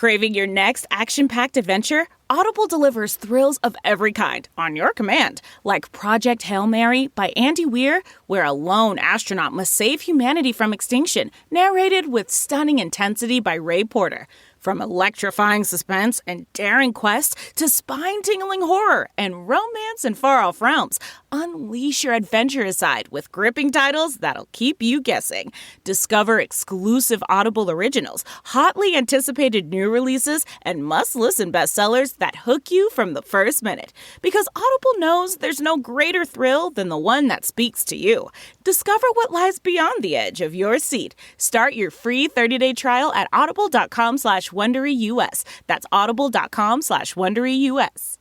Craving your next action-packed adventure? Audible delivers thrills of every kind on your command, like Project Hail Mary by Andy Weir, where a lone astronaut must save humanity from extinction, narrated with stunning intensity by Ray Porter. From electrifying suspense and daring quest to spine-tingling horror and romance in far-off realms, unleash your adventurous side with gripping titles that'll keep you guessing. Discover exclusive Audible originals, hotly anticipated new releases, and must-listen bestsellers that hook you from the first minute. Because Audible knows there's no greater thrill than the one that speaks to you. Discover what lies beyond the edge of your seat. Start your free 30-day trial at audible.com/WonderyUS. That's audible.com/WonderyUS.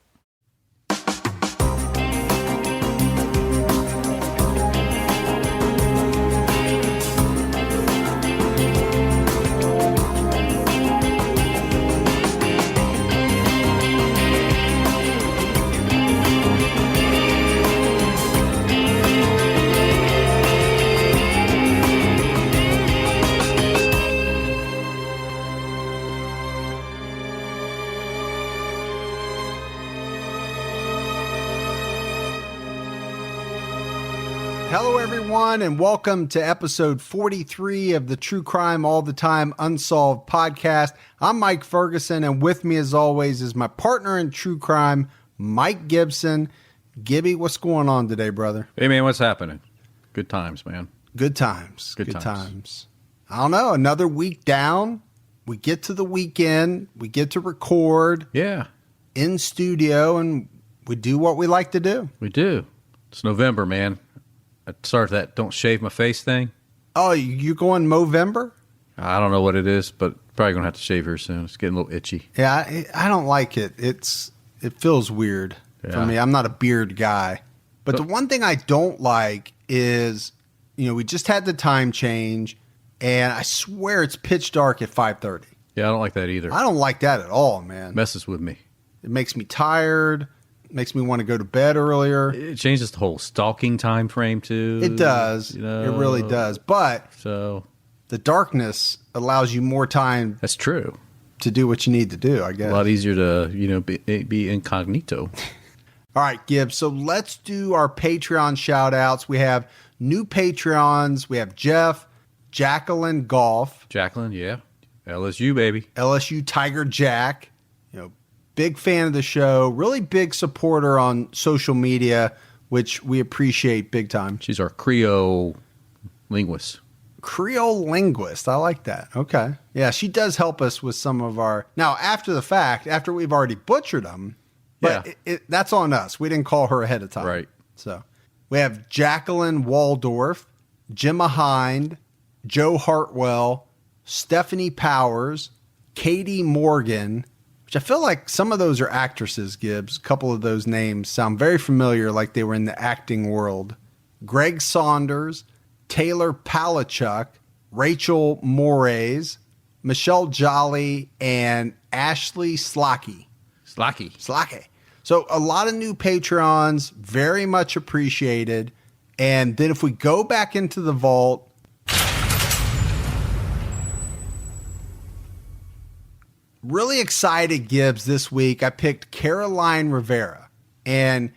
Hello, everyone, and welcome to episode 43 of the True Crime All the Time Unsolved podcast. I'm Mike Ferguson, and with me, as always, is my partner in true crime, Mike Gibson. Gibby, what's going on today, brother? Hey, man, what's happening? Good times, man. Good times. Good times. I don't know, another week down. We get to the weekend. We get to record. Yeah. In studio, and we do what we like to do. We do. It's November, man. I started that don't shave my face thing. Oh, you going Movember? I don't know what it is, but probably going to have to shave here soon. It's getting a little itchy. Yeah, I don't like it. It feels weird for me. I'm not a beard guy. But the one thing I don't like is, we just had the time change, and I swear it's pitch dark at 5:30. Yeah, I don't like that either. I don't like that at all, man. Messes with me. It makes me tired. Makes me want to go to bed earlier. It changes the whole stalking time frame, too. It does. It really does. But the darkness allows you more time. That's true. To do what you need to do, I guess. A lot easier to, be incognito. All right, Gibbs. So let's do our Patreon shout-outs. We have new Patreons. We have Jeff, Jacqueline Golf. Jacqueline, yeah. LSU, baby. LSU Tiger Jack. Big fan of the show, really big supporter on social media, which we appreciate big time. She's our Creole linguist. Creole linguist. I like that. Okay. Yeah, she does help us with some of our... Now, after the fact, after we've already butchered them, but that's on us. We didn't call her ahead of time. Right. So we have Jacqueline Waldorf, Gemma Hind, Joe Hartwell, Stephanie Powers, Katie Morgan... I feel like some of those are actresses, Gibbs. A couple of those names sound very familiar, like they were in the acting world. Greg Saunders, Taylor Palachuk, Rachel Moraes, Michelle Jolly, and Ashley Slocky. Slocky. So a lot of new Patreons, very much appreciated. And then if we go back into the vault... Really excited, Gibbs, this week. I picked Caroline Rivera. And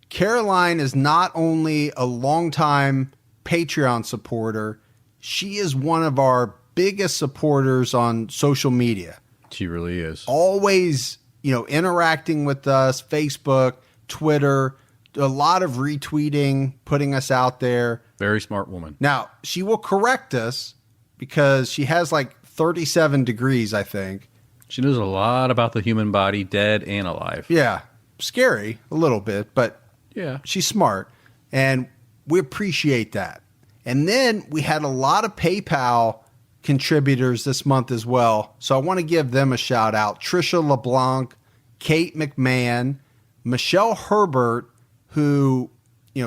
Caroline is not only a longtime Patreon supporter, she is one of our biggest supporters on social media. She really is. Always, interacting with us, Facebook, Twitter, a lot of retweeting, putting us out there. Very smart woman. Now, she will correct us because she has like 37 degrees, I think. She knows a lot about the human body, dead and alive. Yeah. Scary a little bit, but yeah, she's smart. And we appreciate that. And then we had a lot of PayPal contributors this month as well. So I want to give them a shout out. Trisha LeBlanc, Kate McMahon, Michelle Herbert, who,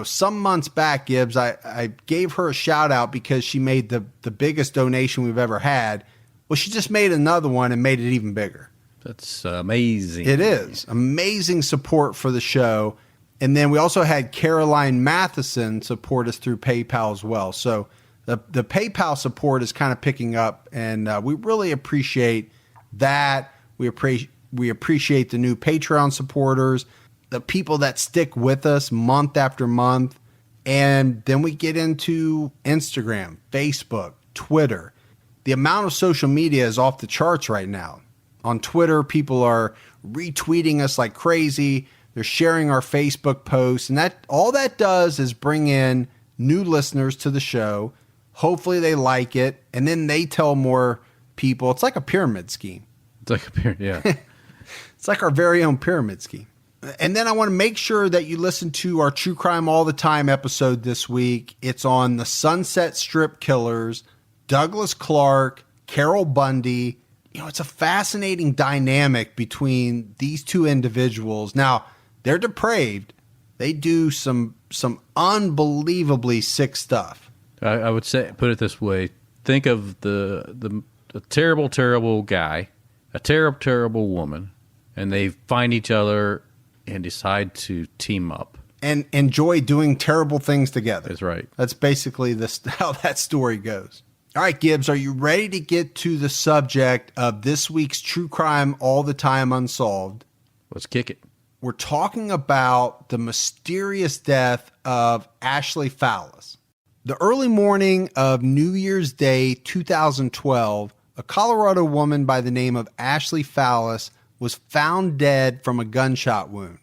some months back, Gibbs, I gave her a shout out because she made the biggest donation we've ever had. Well, she just made another one and made it even bigger. That's amazing. It is. Amazing support for the show. And then we also had Caroline Matheson support us through PayPal as well. So the PayPal support is kind of picking up, and we really appreciate that. We appreciate the new Patreon supporters, the people that stick with us month after month. And then we get into Instagram, Facebook, Twitter. The amount of social media is off the charts right now. On Twitter, people are retweeting us like crazy. They're sharing our Facebook posts. And all that does is bring in new listeners to the show. Hopefully they like it. And then they tell more people. It's like a pyramid scheme. It's like a pyramid, yeah. It's like our very own pyramid scheme. And then I want to make sure that you listen to our True Crime All the Time episode this week. It's on the Sunset Strip killers, Douglas Clark, Carol Bundy. It's a fascinating dynamic between these two individuals. Now, they're depraved. They do some unbelievably sick stuff. I would say, put it this way. Think of the terrible, terrible guy, a terrible, terrible woman, and they find each other and decide to team up. And enjoy doing terrible things together. That's right. That's basically how that story goes. All right, Gibbs, are you ready to get to the subject of this week's True Crime All the Time Unsolved? Let's kick it. We're talking about the mysterious death of Ashley Fallis. The early morning of New Year's Day 2012, a Colorado woman by the name of Ashley Fallis was found dead from a gunshot wound.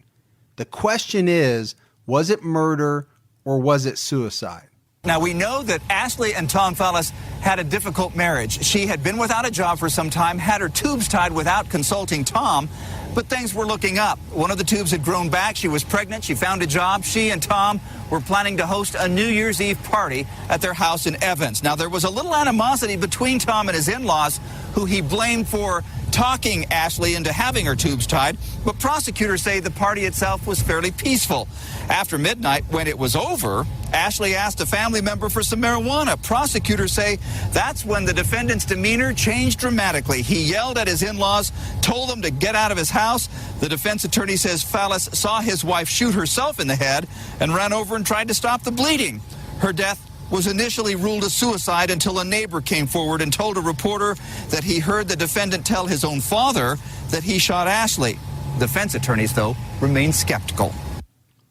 The question is, was it murder or was it suicide? Now, we know that Ashley and Tom Fallis had a difficult marriage. She had been without a job for some time, had her tubes tied without consulting Tom, but things were looking up. One of the tubes had grown back. She was pregnant. She found a job. She and Tom were planning to host a New Year's Eve party at their house in Evans. Now, there was a little animosity between Tom and his in-laws, who he blamed for talking Ashley into having her tubes tied, but prosecutors say the party itself was fairly peaceful. After midnight, when it was over, Ashley asked a family member for some marijuana. Prosecutors say that's when the defendant's demeanor changed dramatically. He yelled at his in-laws, told them to get out of his house. The defense attorney says Fallis saw his wife shoot herself in the head and ran over and tried to stop the bleeding. Her death was initially ruled a suicide until a neighbor came forward and told a reporter that he heard the defendant tell his own father that he shot Ashley. Defense attorneys, though, remain skeptical.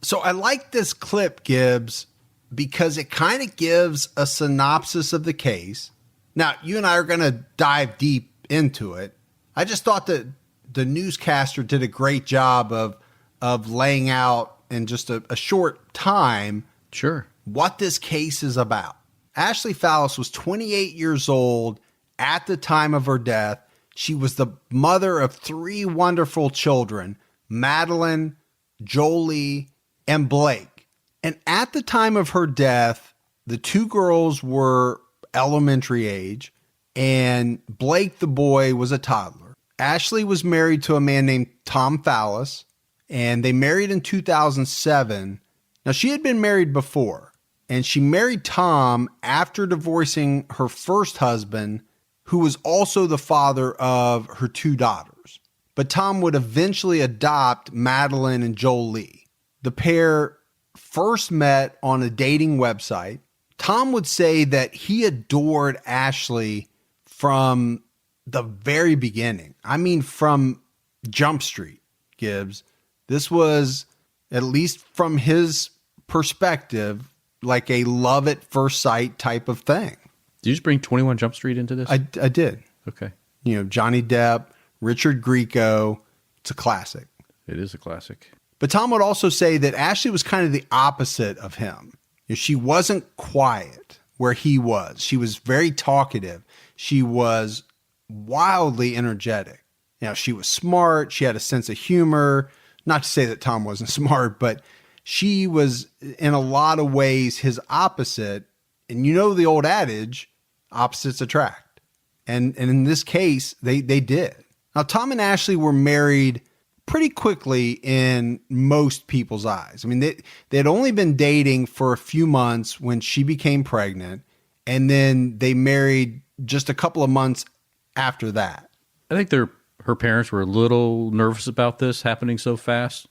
So I like this clip, Gibbs, because it kind of gives a synopsis of the case. Now, you and I are going to dive deep into it. I just thought that the newscaster did a great job of laying out in just a short time what this case is about. Ashley Fallis was 28 years old at the time of her death. She was the mother of 3 wonderful children, Madeline, Jolie, and Blake. And at the time of her death, the 2 girls were elementary age, and Blake, the boy, was a toddler. Ashley was married to a man named Tom Fallis, and they married in 2007. Now, she had been married before, and she married Tom after divorcing her first husband, who was also the father of her 2 daughters. But Tom would eventually adopt Madeline and Jolie. The pair first met on a dating website. Tom would say that he adored Ashley from the very beginning. I mean, from Jump Street, Gibbs. This was, at least from his perspective, like a love at first sight type of thing. Did you just bring 21 Jump Street into this? I did. Okay. Johnny Depp, Richard Grieco. It's a classic. It is a classic. But Tom would also say that Ashley was kind of the opposite of him. She wasn't quiet where he was. She was very talkative. She was wildly energetic. She was smart. She had a sense of humor. Not to say that Tom wasn't smart, but she was in a lot of ways his opposite. And the old adage, opposites attract. And in this case, they did. Now, Tom and Ashley were married pretty quickly in most people's eyes. I mean, they had only been dating for a few months when she became pregnant, and then they married just a couple of months after that. I think her parents were a little nervous about this happening so fast,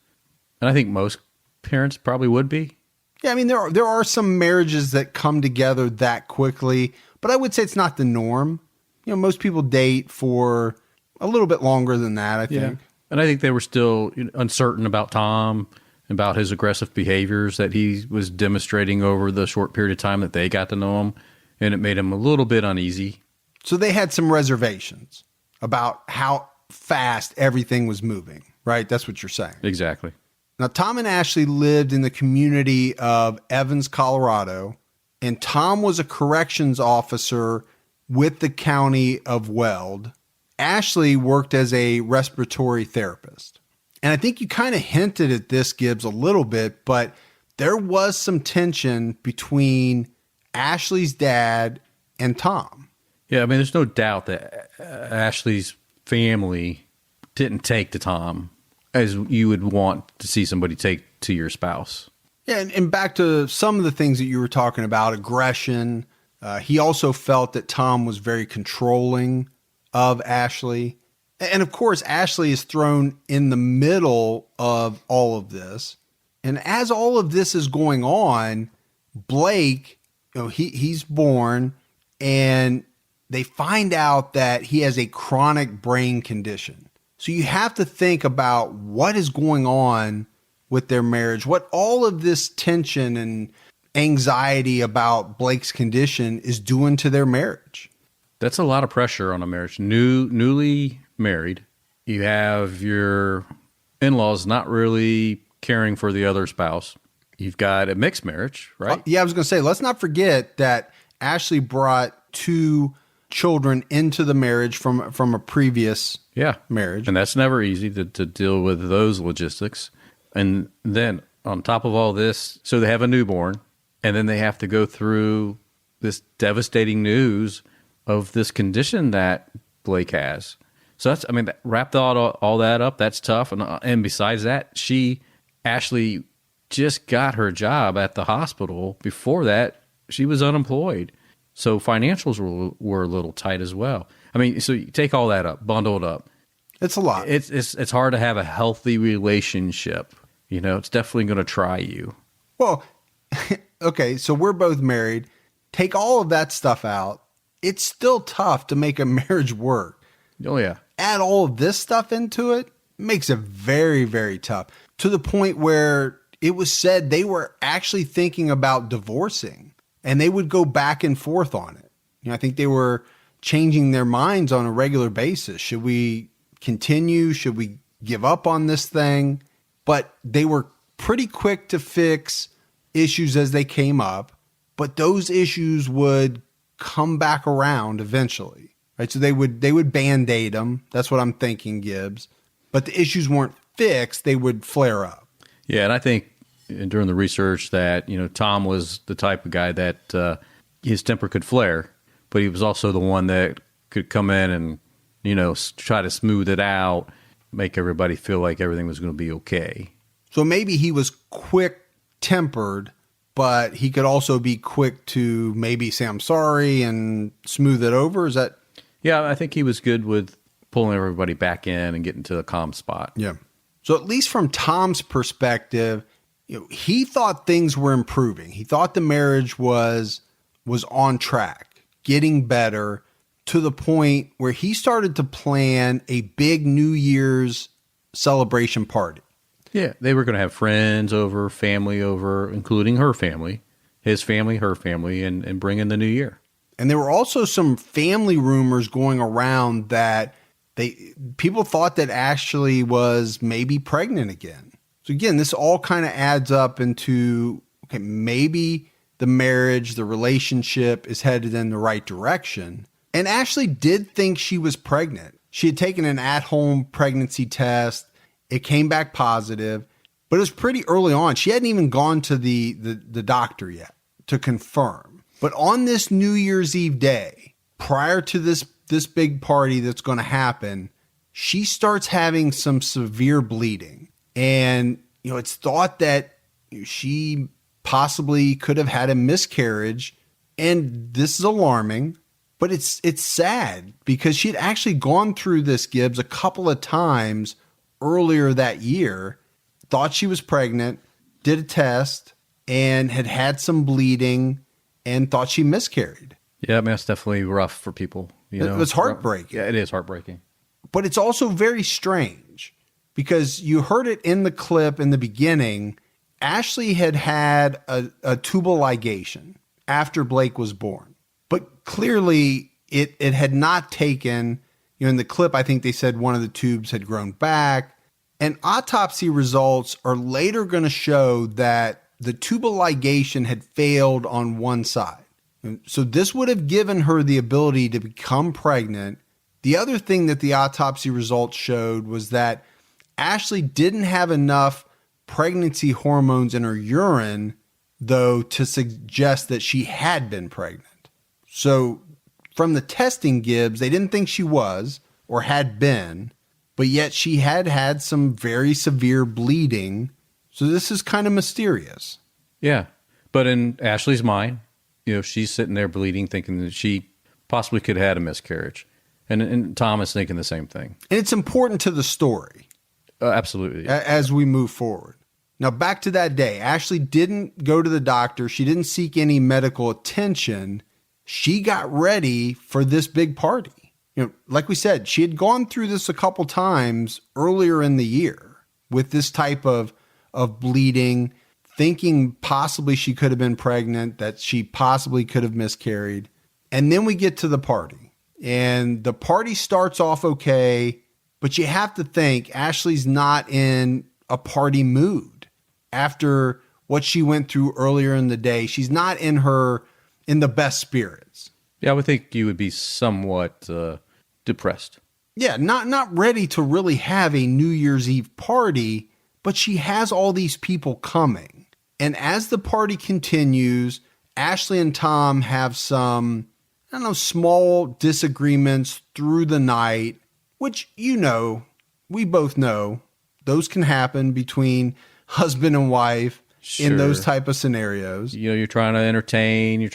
and I think most parents probably would be. Yeah, I mean, there are some marriages that come together that quickly, but I would say it's not the norm. Most people date for a little bit longer than that, I think. And I think they were still uncertain about Tom, about his aggressive behaviors that he was demonstrating over the short period of time that they got to know him. And it made him a little bit uneasy. So they had some reservations about how fast everything was moving, right? That's what you're saying. Exactly. Now, Tom and Ashley lived in the community of Evans, Colorado, and Tom was a corrections officer with the county of Weld. Ashley worked as a respiratory therapist. And I think you kind of hinted at this, Gibbs, a little bit, but there was some tension between Ashley's dad and Tom. Yeah, I mean, there's no doubt that Ashley's family didn't take to Tom as you would want to see somebody take to your spouse. Yeah, and back to some of the things that you were talking about, aggression. He also felt that Tom was very controlling of Ashley. And of course, Ashley is thrown in the middle of all of this. And as all of this is going on, Blake, he's born, and they find out that he has a chronic brain condition. So you have to think about what is going on with their marriage, what all of this tension and anxiety about Blake's condition is doing to their marriage. That's a lot of pressure on a marriage. Newly married, you have your in-laws not really caring for the other spouse. You've got a mixed marriage, right? Yeah, I was going to say, let's not forget that Ashley brought 2 children into the marriage from a previous marriage. And that's never easy to deal with those logistics. And then on top of all this, so they have a newborn, and then they have to go through this devastating news of this condition that Blake has. So that's, I mean, wrapped all that up. That's tough. And besides that, Ashley just got her job at the hospital. Before that, she was unemployed. So financials were a little tight as well. I mean, so you take all that up, bundled up. It's a lot. It's hard to have a healthy relationship. It's definitely going to try you. Well, okay, so we're both married. Take all of that stuff out. It's still tough to make a marriage work. Oh, yeah. Add all of this stuff into it, makes it very, very tough. To the point where it was said they were actually thinking about divorcing, and they would go back and forth on it. I think they were changing their minds on a regular basis. Should we continue? Should we give up on this thing? But they were pretty quick to fix issues as they came up, but those issues would come back around eventually, right? So they would Band-Aid them. That's what I'm thinking, Gibbs. But the issues weren't fixed. They would flare up. Yeah, and I think during the research that, Tom was the type of guy that his temper could flare, but he was also the one that could come in and, try to smooth it out, make everybody feel like everything was going to be okay. So maybe he was quick-tempered, but he could also be quick to maybe say, I'm sorry, and smooth it over. Is that? Yeah, I think he was good with pulling everybody back in and getting to a calm spot. Yeah. So at least from Tom's perspective, he thought things were improving. He thought the marriage was on track, getting better, to the point where he started to plan a big New Year's celebration party. Yeah, they were going to have friends over, family over, including her family, his family, her family, and bring in the new year. And there were also some family rumors going around that people thought that Ashley was maybe pregnant again. So again, this all kind of adds up into, okay, maybe the marriage, the relationship is headed in the right direction. And Ashley did think she was pregnant. She had taken an at-home pregnancy test. It came back positive, but it was pretty early on. She hadn't even gone to the doctor yet to confirm. But on this New Year's Eve day, prior to this big party that's going to happen, she starts having some severe bleeding. And, it's thought that she possibly could have had a miscarriage. And this is alarming, but it's sad because she'd actually gone through this, Gibbs, a couple of times earlier that year, thought she was pregnant, did a test, and had some bleeding and thought she miscarried. Yeah, I mean, that's definitely rough for people. It's heartbreaking. Yeah, it is heartbreaking. But it's also very strange because you heard it in the clip in the beginning. Ashley had had a tubal ligation after Blake was born, but clearly it had not taken, in the clip, I think they said one of the tubes had grown back, and autopsy results are later going to show that the tubal ligation had failed on one side. So this would have given her the ability to become pregnant. The other thing that the autopsy results showed was that Ashley didn't have enough pregnancy hormones in her urine, though, to suggest that she had been pregnant. So from the testing, Gibbs, they didn't think she was or had been, but yet she had had some very severe bleeding. So this is kind of mysterious. Yeah. But in Ashley's mind, she's sitting there bleeding, thinking that she possibly could have had a miscarriage. And Tom is thinking the same thing. And it's important to the story. Absolutely. As we move forward. Now, back to that day, Ashley didn't go to the doctor. She didn't seek any medical attention. She got ready for this big party. Like we said, she had gone through this a couple times earlier in the year with this type of bleeding, thinking possibly she could have been pregnant, that she possibly could have miscarried. And then we get to the party. And the party starts off okay, but you have to think Ashley's not in a party mood. After what she went through earlier in the day, she's not in the best spirits. Yeah, I would think you would be somewhat depressed. Yeah, not ready to really have a New Year's Eve party, but she has all these people coming. And as the party continues, Ashley and Tom have some, small disagreements through the night, which, we both know those can happen between husband and wife in those type of scenarios. You're trying to entertain, you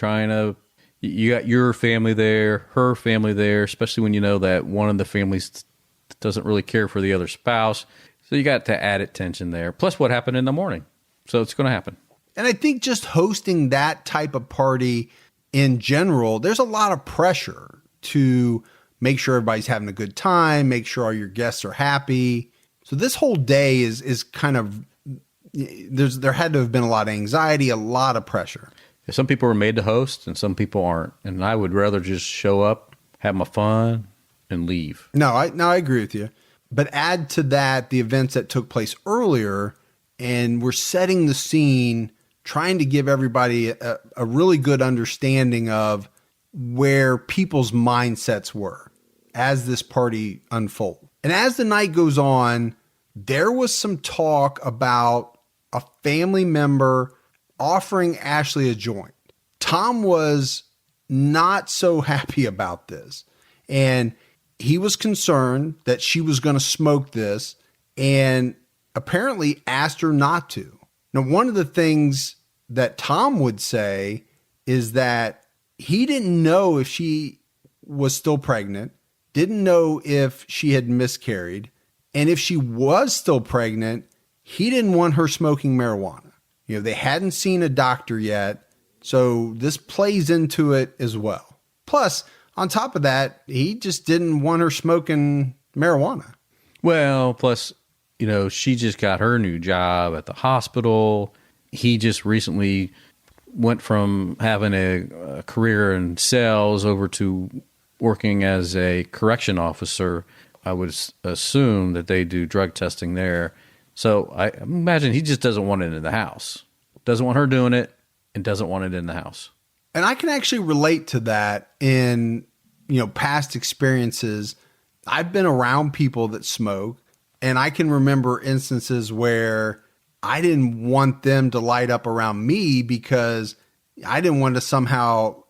got your family there, her family there, especially when you know that one of the families doesn't really care for the other spouse. So you got to added tension there. Plus what happened in the morning. So it's going to happen. And I think just hosting that type of party in general, there's a lot of pressure to make sure everybody's having a good time, make sure all your guests are happy. So this whole day is kind of, there had to have been a lot of anxiety, a lot of pressure. Some people are made to host and some people aren't. And I would rather just show up, have my fun, and leave. No, I agree with you. But add to that the events that took place earlier, and we're setting the scene, trying to give everybody a really good understanding of where people's mindsets were as this party unfolded. And as the night goes on, there was some talk about a family member offering Ashley a joint. Tom was not so happy about this. And he was concerned that she was going to smoke this and apparently asked her not to. Now, one of the things that Tom would say is that he didn't know if she was still pregnant, didn't know if she had miscarried, and if she was still pregnant, he didn't want her smoking marijuana. They hadn't seen a doctor yet, so this plays into it as well. Plus, on top of that, he just didn't want her smoking marijuana. Well, plus, she just got her new job at the hospital. He just recently went from having a career in sales over to working as a correction officer. I would assume that they do drug testing there. So I imagine he just doesn't want it in the house. Doesn't want her doing it and doesn't want it in the house. And I can actually relate to that in, past experiences. I've been around people that smoke, and I can remember instances where I didn't want them to light up around me because I didn't want to somehow,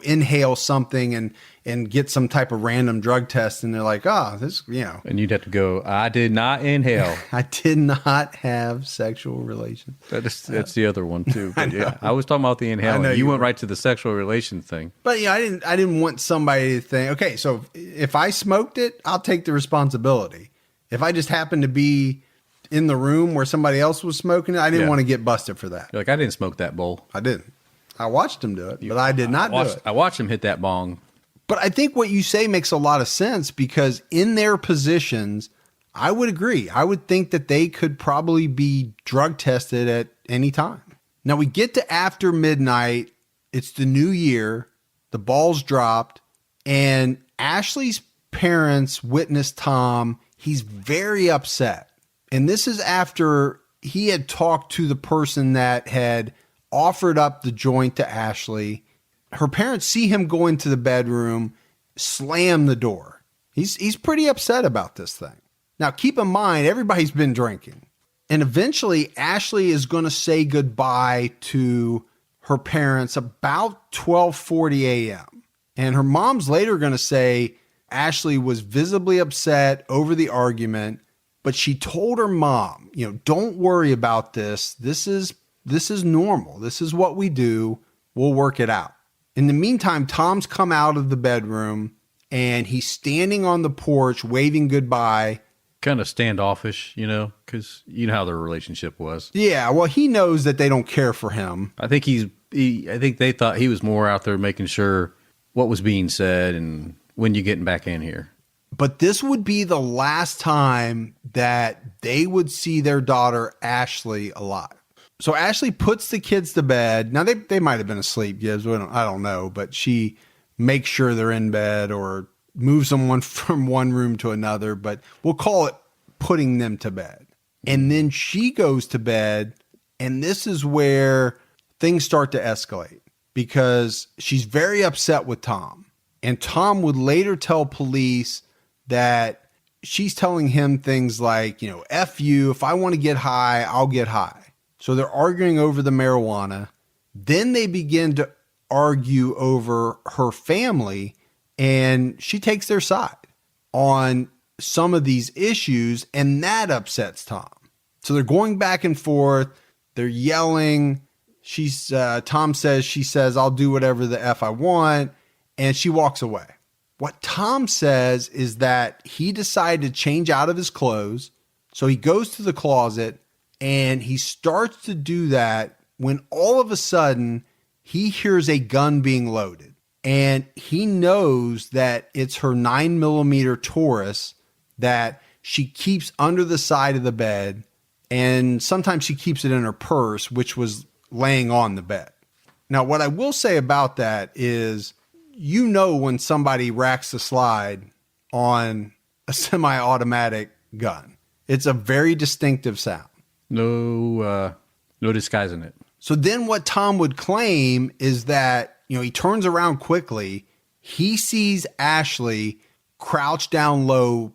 inhale something and get some type of random drug test. And they're like, oh, this, And you'd have to go, I did not inhale. I did not have sexual relations. That's the other one too. But I was talking about the inhaling. You went right to the sexual relation thing. But I didn't want somebody to think, okay, so if I smoked it, I'll take the responsibility. If I just happened to be in the room where somebody else was smoking it, I didn't want to get busted for that. You're like, I didn't smoke that bowl. I didn't. I watched him do it, but I did not do it. I watched him hit that bong But I think what you say makes a lot of sense because in their positions, I would agree. I would think that they could probably be drug tested at any time. Now we get to after midnight. It's the new year. The ball's dropped. And Ashley's parents witness Tom. He's very upset. And this is after he had talked to the person that had offered up the joint to Ashley. Her parents see him go into the bedroom, slam the door. He's pretty upset about this thing. Now, keep in mind, everybody's been drinking. And eventually, Ashley is going to say goodbye to her parents about 12:40 a.m. And her mom's later going to say Ashley was visibly upset over the argument, but she told her mom, don't worry about this. This is normal. This is what we do. We'll work it out. In the meantime, Tom's come out of the bedroom and he's standing on the porch waving goodbye. Kind of standoffish, because you know how their relationship was. Yeah, well, he knows that they don't care for him. I think I think they thought he was more out there making sure what was being said and when you getting back in here. But this would be the last time that they would see their daughter, Ashley, alive. So Ashley puts the kids to bed. Now, they might have been asleep, Gibbs. I don't know. But she makes sure they're in bed or moves them from one room to another. But we'll call it putting them to bed. And then she goes to bed. And this is where things start to escalate because she's very upset with Tom. And Tom would later tell police that she's telling him things like, F you. If I want to get high, I'll get high. So they're arguing over the marijuana. Then they begin to argue over her family, and she takes their side on some of these issues, and that upsets Tom. So they're going back and forth. They're yelling. Tom says, she says, I'll do whatever the F I want, and she walks away. What Tom says is that he decided to change out of his clothes, so he goes to the closet, and he starts to do that when all of a sudden he hears a gun being loaded. And he knows that it's her 9mm Taurus that she keeps under the side of the bed. And sometimes she keeps it in her purse, which was laying on the bed. Now, what I will say about that is, when somebody racks the slide on a semi-automatic gun, it's a very distinctive sound. No disguising it. So then what Tom would claim is that, he turns around quickly. He sees Ashley crouched down low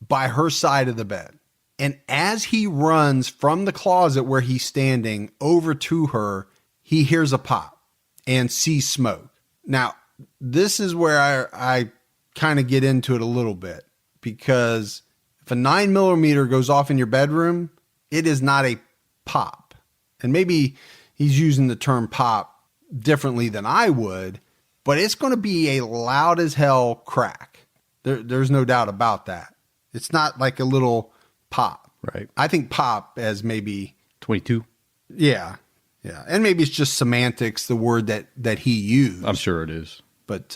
by her side of the bed. And as he runs from the closet where he's standing over to her, he hears a pop and sees smoke. Now, this is where I kind of get into it a little bit, because if a 9mm goes off in your bedroom, it is not a pop. And maybe he's using the term pop differently than I would, but it's going to be a loud as hell crack. There's no doubt about that. It's not like a little pop. Right. I think pop as maybe 22. Yeah. Yeah. And maybe it's just semantics, the word that he used. I'm sure it is. But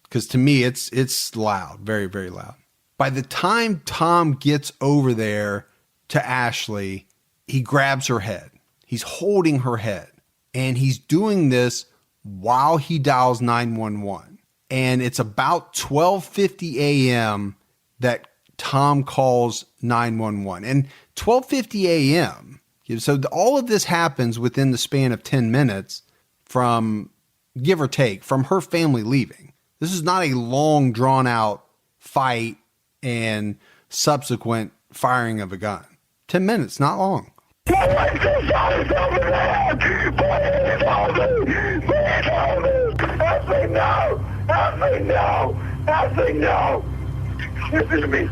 because to me, it's loud, very, very loud. By the time Tom gets over there to Ashley, he grabs her head. He's holding her head. And he's doing this while he dials 911. And it's about 12:50 a.m. that Tom calls 911. And 12:50 a.m. So all of this happens within the span of 10 minutes from, give or take, from her family leaving. This is not a long, drawn-out fight and subsequent firing of a gun. 10 minutes, not long. My wife just shot herself in the head! Please help me! Please help me! Ashley, no! Ashley, no! Ashley, no! Listen to me!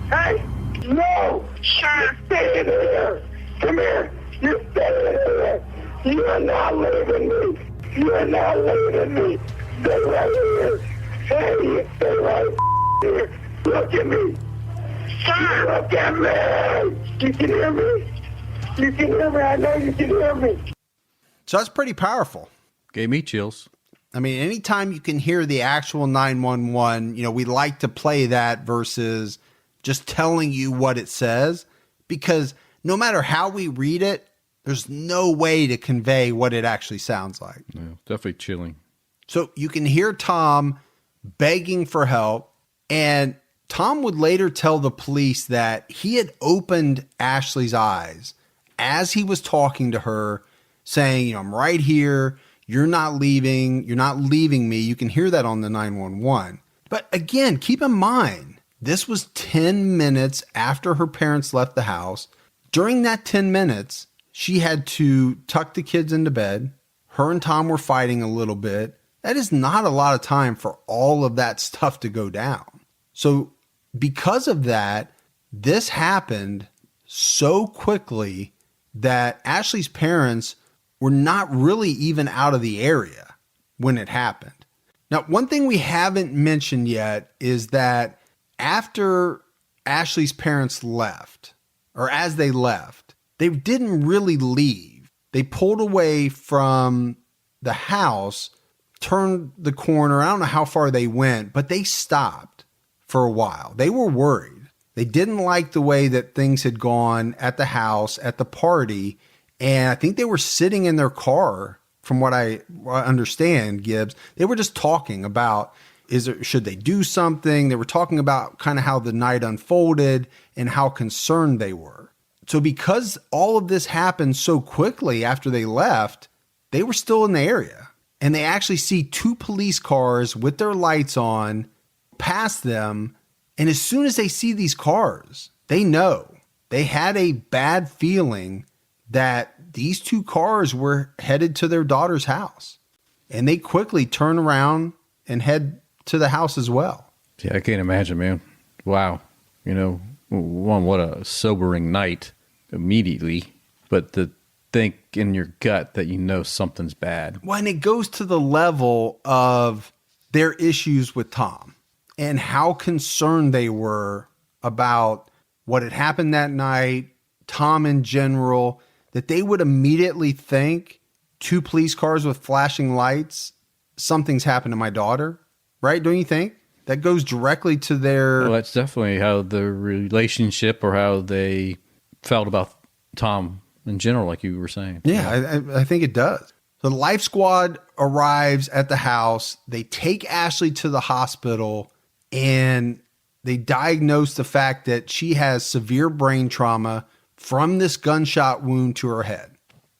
Hey! No! Sure. You're staying here! Come here! You're staying here! You are not leaving me! You are not leaving me! Stay right here! Hey! Stay right here! Look at me! Sir! Look at me! You can hear me? You can hear me. I know you can hear me. So that's pretty powerful. Gave me chills. I mean, anytime you can hear the actual 911, we like to play that versus just telling you what it says, because no matter how we read it, there's no way to convey what it actually sounds like. Yeah, definitely chilling. So you can hear Tom begging for help, and Tom would later tell the police that he had opened Ashley's eyes as he was talking to her, saying, I'm right here. You're not leaving. You're not leaving me. You can hear that on the 911. But again, keep in mind, this was 10 minutes after her parents left the house. During that 10 minutes, she had to tuck the kids into bed. Her and Tom were fighting a little bit. That is not a lot of time for all of that stuff to go down. So because of that, this happened so quickly that Ashley's parents were not really even out of the area when it happened. Now, one thing we haven't mentioned yet is that after Ashley's parents left, or as they left, they didn't really leave. They pulled away from the house, turned the corner. I don't know how far they went, but they stopped for a while. They were worried. They didn't like the way that things had gone at the house, at the party. And I think they were sitting in their car, from what I understand, Gibbs. They were just talking about, should they do something? They were talking about kind of how the night unfolded and how concerned they were. So because all of this happened so quickly after they left, they were still in the area. And they actually see 2 police cars with their lights on pass them. And as soon as they see these cars, they know. They had a bad feeling that these 2 cars were headed to their daughter's house. And they quickly turn around and head to the house as well. Yeah, I can't imagine, man. Wow. What a sobering night immediately. But to think in your gut that something's bad. Well, and it goes to the level of their issues with Tom and how concerned they were about what had happened that night, Tom in general, that they would immediately think 2 police cars with flashing lights, something's happened to my daughter, right? Don't you think? That goes directly to their... Well, that's definitely how the relationship or how they felt about Tom in general, like you were saying. Yeah, I think it does. So the Life Squad arrives at the house. They take Ashley to the hospital, and they diagnose the fact that she has severe brain trauma from this gunshot wound to her head.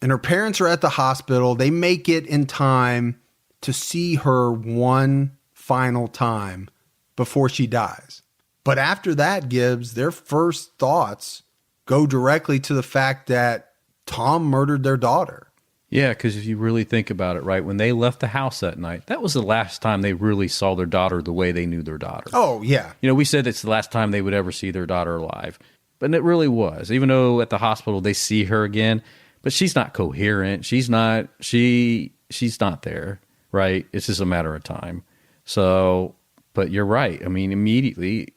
And her parents are at the hospital. They make it in time to see her one final time before she dies. But after that, Gibbs, their first thoughts go directly to the fact that Tom murdered their daughter. Yeah, because if you really think about it, right, when they left the house that night, that was the last time they really saw their daughter the way they knew their daughter. Oh, yeah. We said it's the last time they would ever see their daughter alive. But it really was. Even though at the hospital they see her again, but she's not coherent. She's not there, right? It's just a matter of time. So, but you're right. I mean, immediately,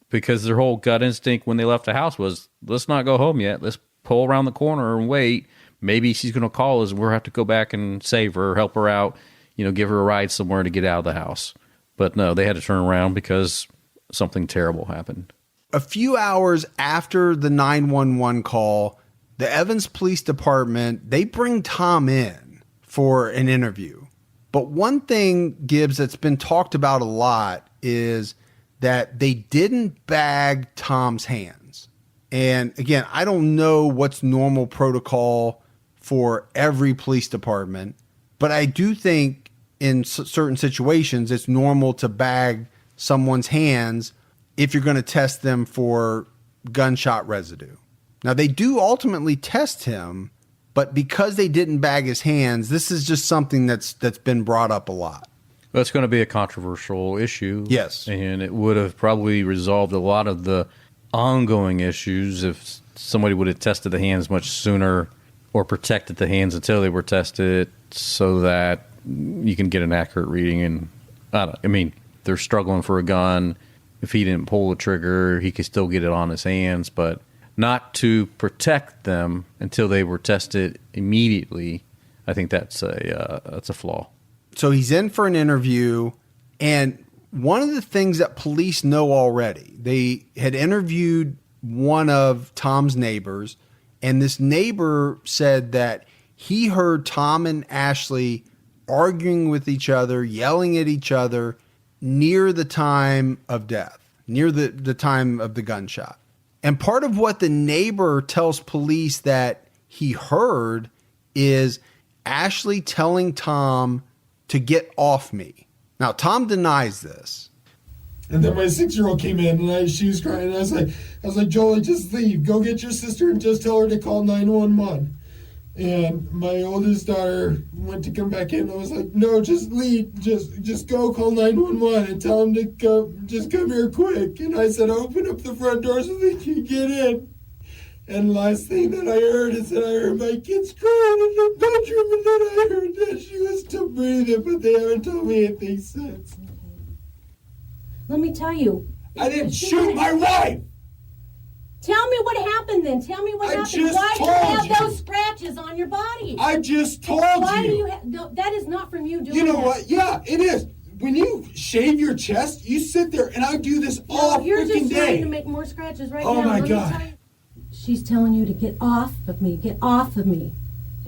because their whole gut instinct when they left the house was, let's not go home yet. Let's pull around the corner and wait. Maybe she's going to call us and we'll have to go back and save her, help her out, give her a ride somewhere to get out of the house. But no, they had to turn around because something terrible happened. A few hours after the 911 call, the Evans Police Department, they bring Tom in for an interview. But one thing, Gibbs, that's been talked about a lot is that they didn't bag Tom's hands. And again, I don't know what's normal protocol for every police department, but I do think in certain situations, it's normal to bag someone's hands if you're going to test them for gunshot residue. Now, they do ultimately test him, but because they didn't bag his hands, this is just something that's been brought up a lot. Well, it's going to be a controversial issue. Yes. And it would have probably resolved a lot of the ongoing issues if somebody would have tested the hands much sooner or protected the hands until they were tested so that you can get an accurate reading. And they're struggling for a gun. If he didn't pull the trigger, he could still get it on his hands, but not to protect them until they were tested immediately. I think that's a flaw. So he's in for an interview, and one of the things that police know already, they had interviewed one of Tom's neighbors, and this neighbor said that he heard Tom and Ashley arguing with each other, yelling at each other near the time of death, near the time of the gunshot. And part of what the neighbor tells police that he heard is Ashley telling Tom to get off me. Now, Tom denies this. And then my 6-year-old came in and she was crying. I was like, Jolie, just leave. Go get your sister and just tell her to call 911. And my oldest daughter went to come back in. I was like, no, just leave. Just go call 911 and tell them to come. Just come here quick. And I said, open up the front door so they can get in. And last thing that I heard is that I heard my kids crying in the bedroom, and then I heard that she was still breathing, but they haven't told me anything since. Let me tell you. I didn't shoot my wife! Tell me what happened then. Tell me what happened. Why do you have those scratches on your body? I just told Why you. do you have... No, that is not from you doing You know that. what? Yeah, it is. When you shave your chest, you sit there, and I do this all You're freaking just trying day. to make more scratches right Oh, now. my Let me God. tell you. She's telling you to get off of me, get off of me.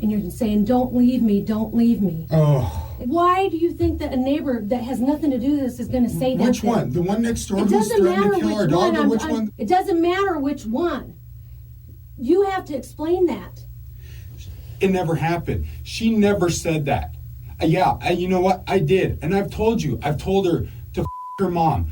And you're saying, don't leave me, don't leave me. Oh. Why do you think that a neighbor that has nothing to do with this is going to say that? Which one? The one next door It who's doesn't threatening matter to kill our which dog, one. or which one? It doesn't matter which one. You have to explain that. It never happened. She never said that. You know what? I did. And I've told you. I've told her to her mom.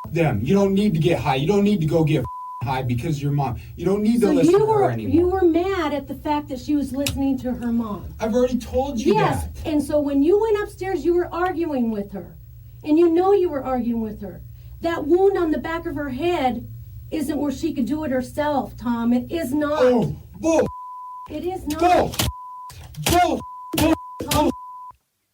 Them. You don't need to get high. You don't need to go get high because your mom. You don't need to listen to her anymore. You were mad at the fact that she was listening to her mom. I've already told you Yes, that. and so when you went upstairs, you were arguing with her. And you know you were arguing with her. That wound on the back of her head isn't where she could do it herself, Tom. It is not. Oh, bull. It is not. Bull. All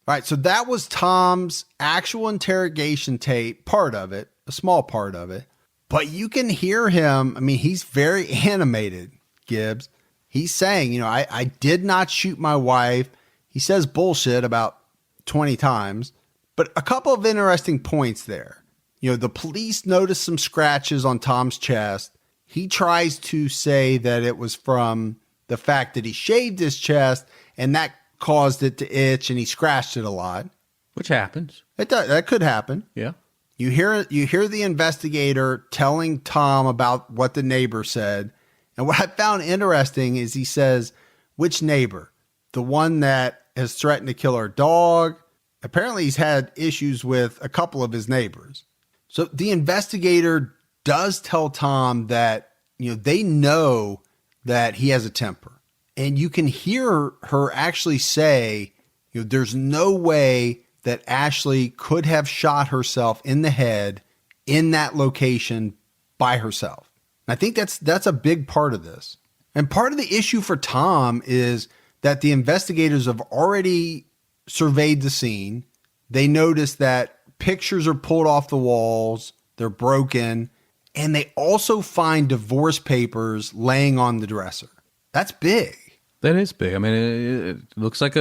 right, so that was Tom's actual interrogation tape, part of it, a small part of it. But you can hear him. I mean, he's very animated, Gibbs. He's saying, I did not shoot my wife. He says bullshit about 20 times. But a couple of interesting points there. The police noticed some scratches on Tom's chest. He tries to say that it was from the fact that he shaved his chest and that caused it to itch and he scratched it a lot. Which happens. That could happen. Yeah. You hear the investigator telling Tom about what the neighbor said. And what I found interesting is he says, which neighbor? The one that has threatened to kill our dog? Apparently he's had issues with a couple of his neighbors. So the investigator does tell Tom that, they know that he has a temper. And you can hear her actually say, there's no way that Ashley could have shot herself in the head in that location by herself. And I think that's a big part of this. And part of the issue for Tom is that the investigators have already surveyed the scene. They notice that pictures are pulled off the walls, they're broken, and they also find divorce papers laying on the dresser. That's big. That is big. I mean, it looks like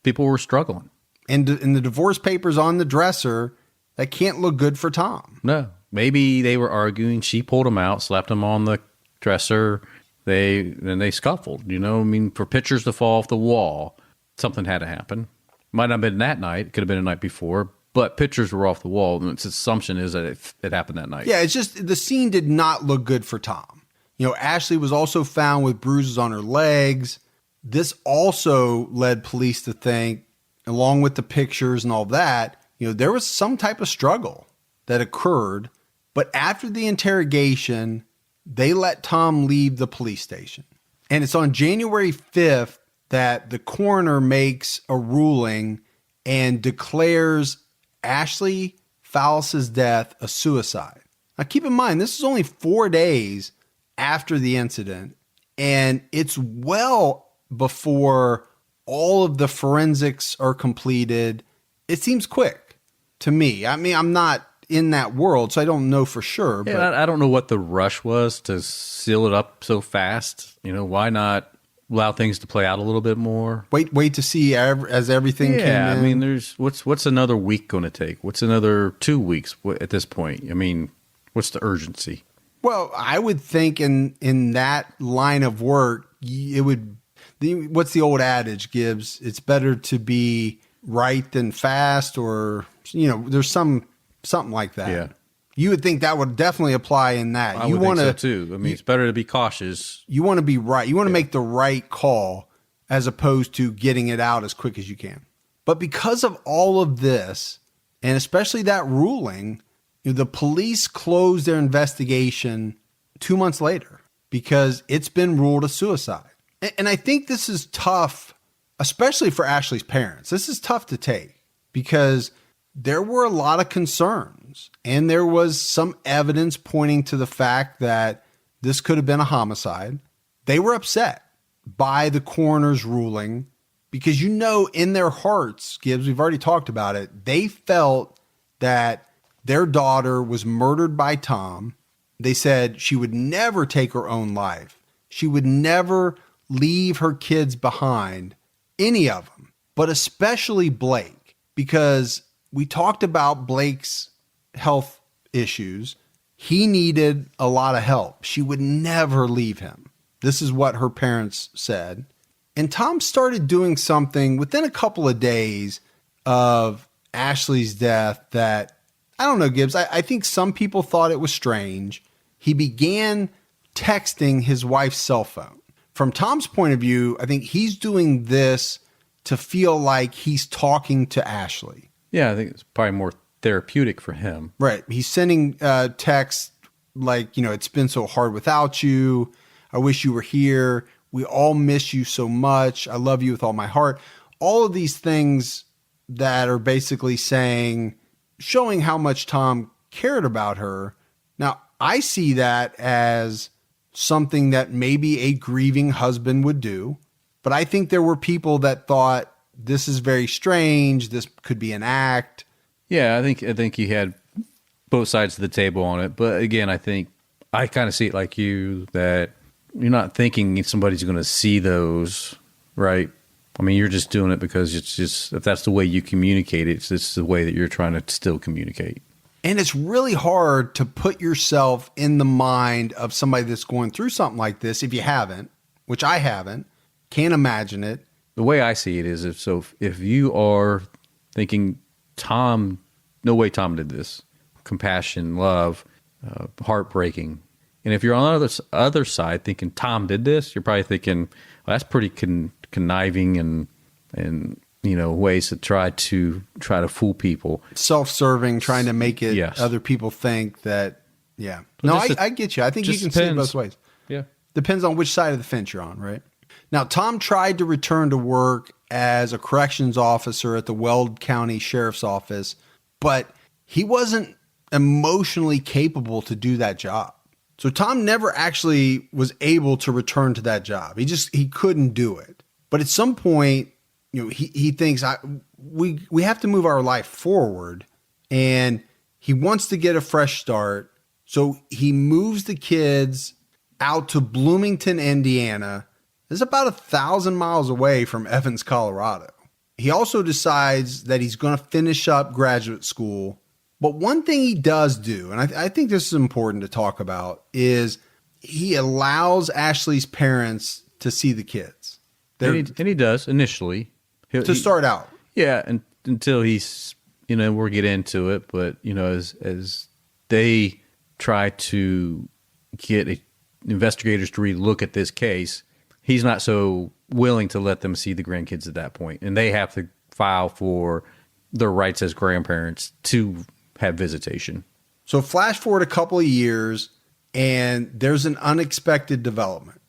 people were struggling. And the divorce papers on the dresser, that can't look good for Tom. No. Maybe they were arguing. She pulled them out, slapped them on the dresser. Then they scuffled. For pictures to fall off the wall, something had to happen. Might not have been that night. It could have been the night before. But pictures were off the wall. And its assumption is that it happened that night. Yeah, it's just the scene did not look good for Tom. Ashley was also found with bruises on her legs. This also led police to think, along with the pictures and all that, there was some type of struggle that occurred. But after the interrogation, they let Tom leave the police station. And it's on January 5th that the coroner makes a ruling and declares Ashley Fallis' death a suicide. Now, keep in mind, this is only 4 days after the incident, and it's well before all of the forensics are completed. It seems quick to me. I mean, I'm not in that world, so I don't know for sure. Yeah, but I don't know what the rush was to seal it up so fast. Why not allow things to play out a little bit more. Wait to see as everything came in. Yeah, I mean, there's what's another week going to take? What's another 2 weeks at this point? I mean, what's the urgency? Well, I would think in that line of work, it would. What's the old adage, Gibbs? It's better to be right than fast, or there's something like that. Yeah. You would think that would definitely apply in that. I would think so too. I mean, it's better to be cautious. You want to be right. You want to make the right call as opposed to getting it out as quick as you can. But because of all of this, and especially that ruling, the police closed their investigation 2 months later because it's been ruled a suicide. And I think this is tough, especially for Ashley's parents. This is tough to take because there were a lot of concerns and there was some evidence pointing to the fact that this could have been a homicide. They were upset by the coroner's ruling because, in their hearts, Gibbs, we've already talked about it, they felt that their daughter was murdered by Tom. They said she would never take her own life. She would never leave her kids behind, any of them, but especially Blake, because we talked about Blake's health issues. He needed a lot of help. She would never leave him. This is what her parents said. And Tom started doing something within a couple of days of Ashley's death that, I don't know, Gibbs, I think some people thought it was strange. He began texting his wife's cell phone. From Tom's point of view, I think he's doing this to feel like he's talking to Ashley. Yeah, I think it's probably more therapeutic for him. Right. He's sending texts like, it's been so hard without you. I wish you were here. We all miss you so much. I love you with all my heart. All of these things that are basically showing how much Tom cared about her. Now, I see that as something that maybe a grieving husband would do. But I think there were people that thought this is very strange. This could be an act. Yeah, I think he had both sides of the table on it. But again, I think I kind of see it like you, that you're not thinking somebody's going to see those, right? I mean, you're just doing it because it's just, if that's the way you communicate, it's the way that you're trying to still communicate. And it's really hard to put yourself in the mind of somebody that's going through something like this if you haven't, which I haven't, can't imagine it. The way I see it is if you are thinking no way Tom did this, compassion, love, heartbreaking. And if you're on the other side thinking Tom did this, you're probably thinking, well, that's pretty conniving and ways to try to fool people. Self-serving, trying to make it yes. Other people think that, yeah. Well, no, I get you. I think you can see it both ways. Yeah. Depends on which side of the fence you're on, right? Now, Tom tried to return to work as a corrections officer at the Weld County Sheriff's Office, but he wasn't emotionally capable to do that job. So Tom never actually was able to return to that job. He couldn't do it. But at some point, he thinks we have to move our life forward, and he wants to get a fresh start. So he moves the kids out to Bloomington, Indiana. It's about 1,000 miles away from Evans, Colorado. He also decides that he's going to finish up graduate school. But one thing he does do, and I think this is important to talk about, is he allows Ashley's parents to see the kids. And he does initially. To start out. Yeah, until he's, we'll get into it, but, as they try to get investigators to really look at this case, he's not so willing to let them see the grandkids at that point. And they have to file for their rights as grandparents to have visitation. So flash forward a couple of years, and there's an unexpected development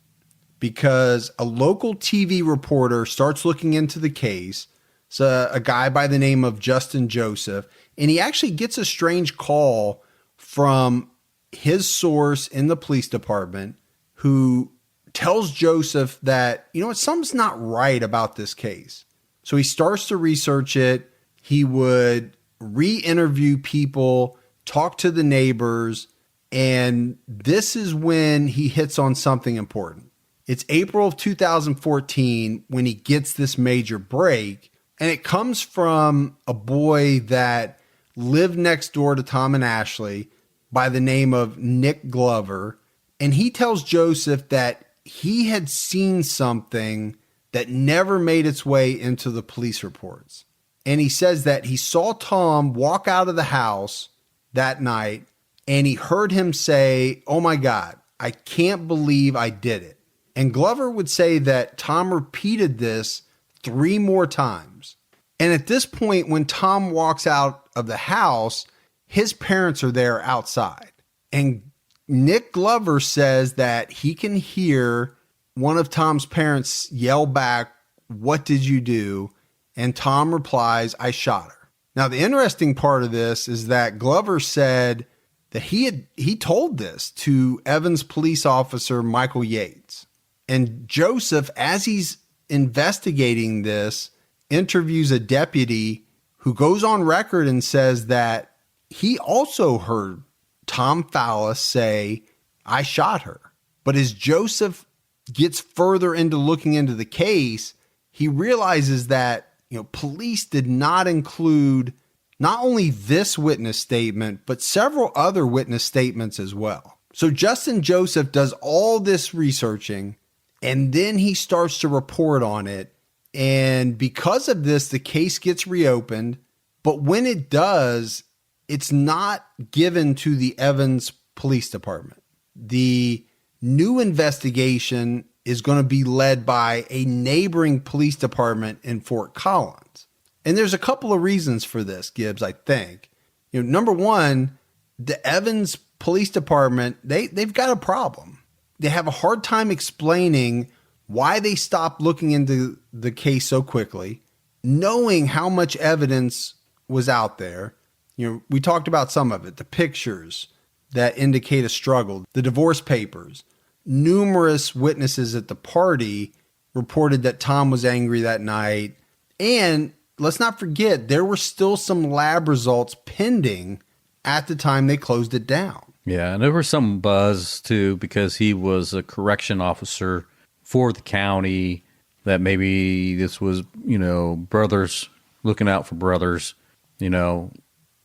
because a local TV reporter starts looking into the case. It's a guy by the name of Justin Joseph, and he actually gets a strange call from his source in the police department who tells Joseph that, something's not right about this case. So he starts to research it. He would re-interview people, talk to the neighbors, and this is when he hits on something important. It's April of 2014 when he gets this major break, and it comes from a boy that lived next door to Tom and Ashley by the name of Nick Glover, and he tells Joseph that he had seen something that never made its way into the police reports. And he says that he saw Tom walk out of the house that night, and he heard him say, "Oh my God, I can't believe I did it." And Glover would say that Tom repeated this 3 more times. And at this point, when Tom walks out of the house, his parents are there outside. And Nick Glover says that he can hear one of Tom's parents yell back, "What did you do?" And Tom replies, "I shot her." Now, the interesting part of this is that Glover said that he told this to Evans police officer Michael Yates. And Joseph, as he's investigating this, interviews a deputy who goes on record and says that he also heard Tom Fallis say, "I shot her." But as Joseph gets further into looking into the case, he realizes that, police did not include not only this witness statement, but several other witness statements as well. So Justin Joseph does all this researching, and then he starts to report on it. And because of this, the case gets reopened. But when it does, it's not given to the Evans Police Department. The new investigation is going to be led by a neighboring police department in Fort Collins. And there's a couple of reasons for this, Gibbs, I think. Number one, the Evans Police Department, they've got a problem. They have a hard time explaining why they stopped looking into the case so quickly, knowing how much evidence was out there. We talked about some of it, the pictures that indicate a struggle, the divorce papers. Numerous witnesses at the party reported that Tom was angry that night. And let's not forget, there were still some lab results pending at the time they closed it down. Yeah, and there was some buzz, too, because he was a correction officer for the county, that maybe this was, brothers looking out for brothers.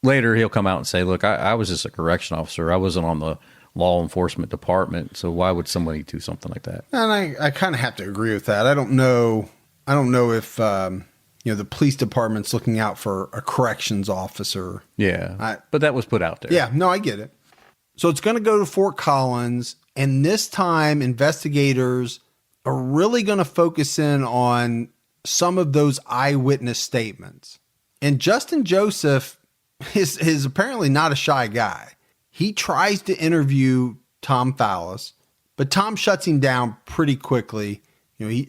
Later he'll come out and say, "Look, I was just a correction officer. I wasn't on the law enforcement department, so why would somebody do something like that?" And I kind of have to agree with that. I don't know if the police department's looking out for a corrections officer. Yeah, but that was put out there. Yeah, no, I get it. So it's going to go to Fort Collins, and this time investigators are really going to focus in on some of those eyewitness statements. And Justin Joseph is apparently not a shy guy. He tries to interview Tom Fallis, but Tom shuts him down pretty quickly.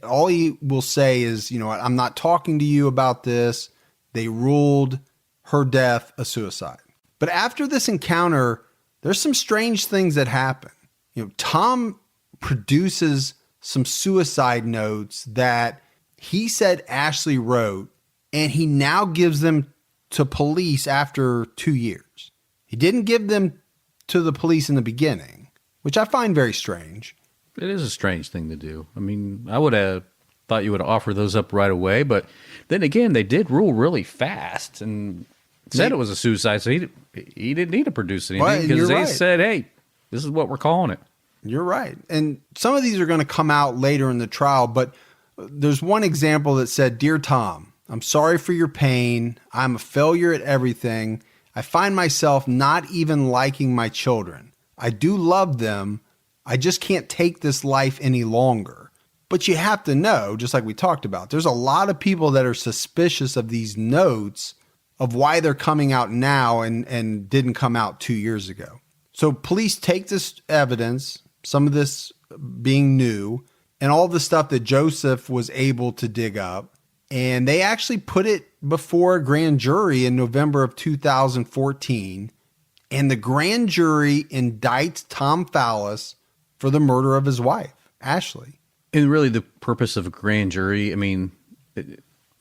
All he will say is, "I'm not talking to you about this. They ruled her death a suicide." But after this encounter, there's some strange things that happen. Tom produces some suicide notes that he said Ashley wrote, and he now gives them to police after 2 years. He didn't give them to the police in the beginning, which I find very strange. It is a strange thing to do. I mean, I would have thought you would offer those up right away, but then again, they did rule really fast and said it was a suicide, so he didn't need to produce anything because they said, "Hey, this is what we're calling it." You're right. And some of these are going to come out later in the trial, but there's one example that said, "Dear Tom, I'm sorry for your pain. I'm a failure at everything. I find myself not even liking my children. I do love them. I just can't take this life any longer." But you have to know, just like we talked about, there's a lot of people that are suspicious of these notes of why they're coming out now and didn't come out 2 years ago. So police take this evidence, some of this being new, and all the stuff that Joseph was able to dig up, and they actually put it before a grand jury in November of 2014, and the grand jury indicts Tom Fallis for the murder of his wife, Ashley. And really the purpose of a grand jury, I mean,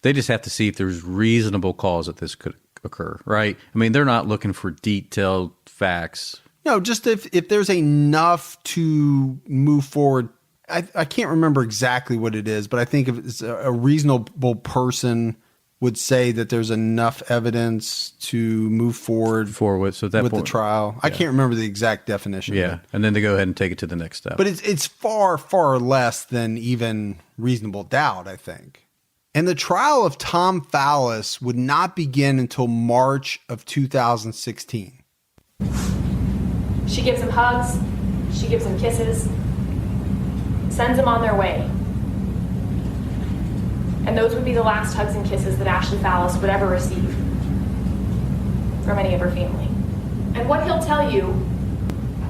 they just have to see if there's reasonable cause that this could occur, right? I mean, they're not looking for detailed facts. No, just if there's enough to move forward I can't remember exactly what it is, but I think if it's a reasonable person would say that there's enough evidence to move forward with the trial. Yeah. I can't remember the exact definition. Yeah, and then to go ahead and take it to the next step. But it's far, far less than even reasonable doubt, I think. And the trial of Tom Fallis would not begin until March of 2016. She gives him hugs, she gives him kisses, sends them on their way. And those would be the last hugs and kisses that Ashley Fallis would ever receive from any of her family. And what he'll tell you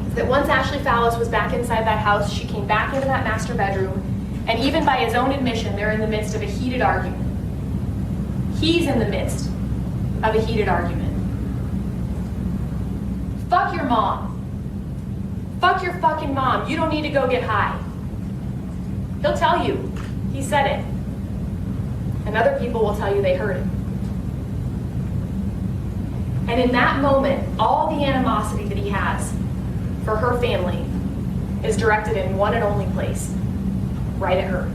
is that once Ashley Fallis was back inside that house, she came back into that master bedroom, and even by his own admission, they're in the midst of a heated argument. He's in the midst of a heated argument. Fuck your mom. Fuck your fucking mom. You don't need to go get high. He'll tell you. He said it. And other people will tell you they heard it. And in that moment, all the animosity that he has for her family is directed in one and only place, right at her.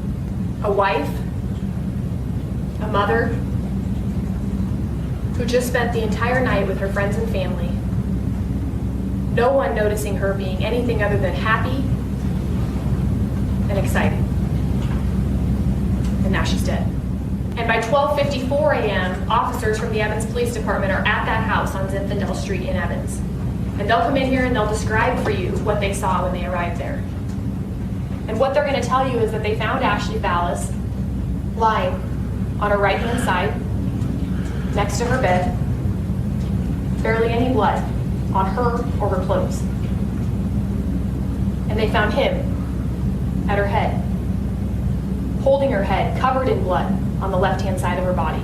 A wife, a mother, who just spent the entire night with her friends and family, no one noticing her being anything other than happy and excited. And now she's dead. And by 12:54 a.m., officers from the Evans Police Department are at that house on Zinfandel Street in Evans. And they'll come in here and they'll describe for you what they saw when they arrived there. And what they're going to tell you is that they found Ashley Fallis lying on her right-hand side, next to her bed, barely any blood on her or her clothes. And they found him at her head, holding her head, covered in blood on the left-hand side of her body.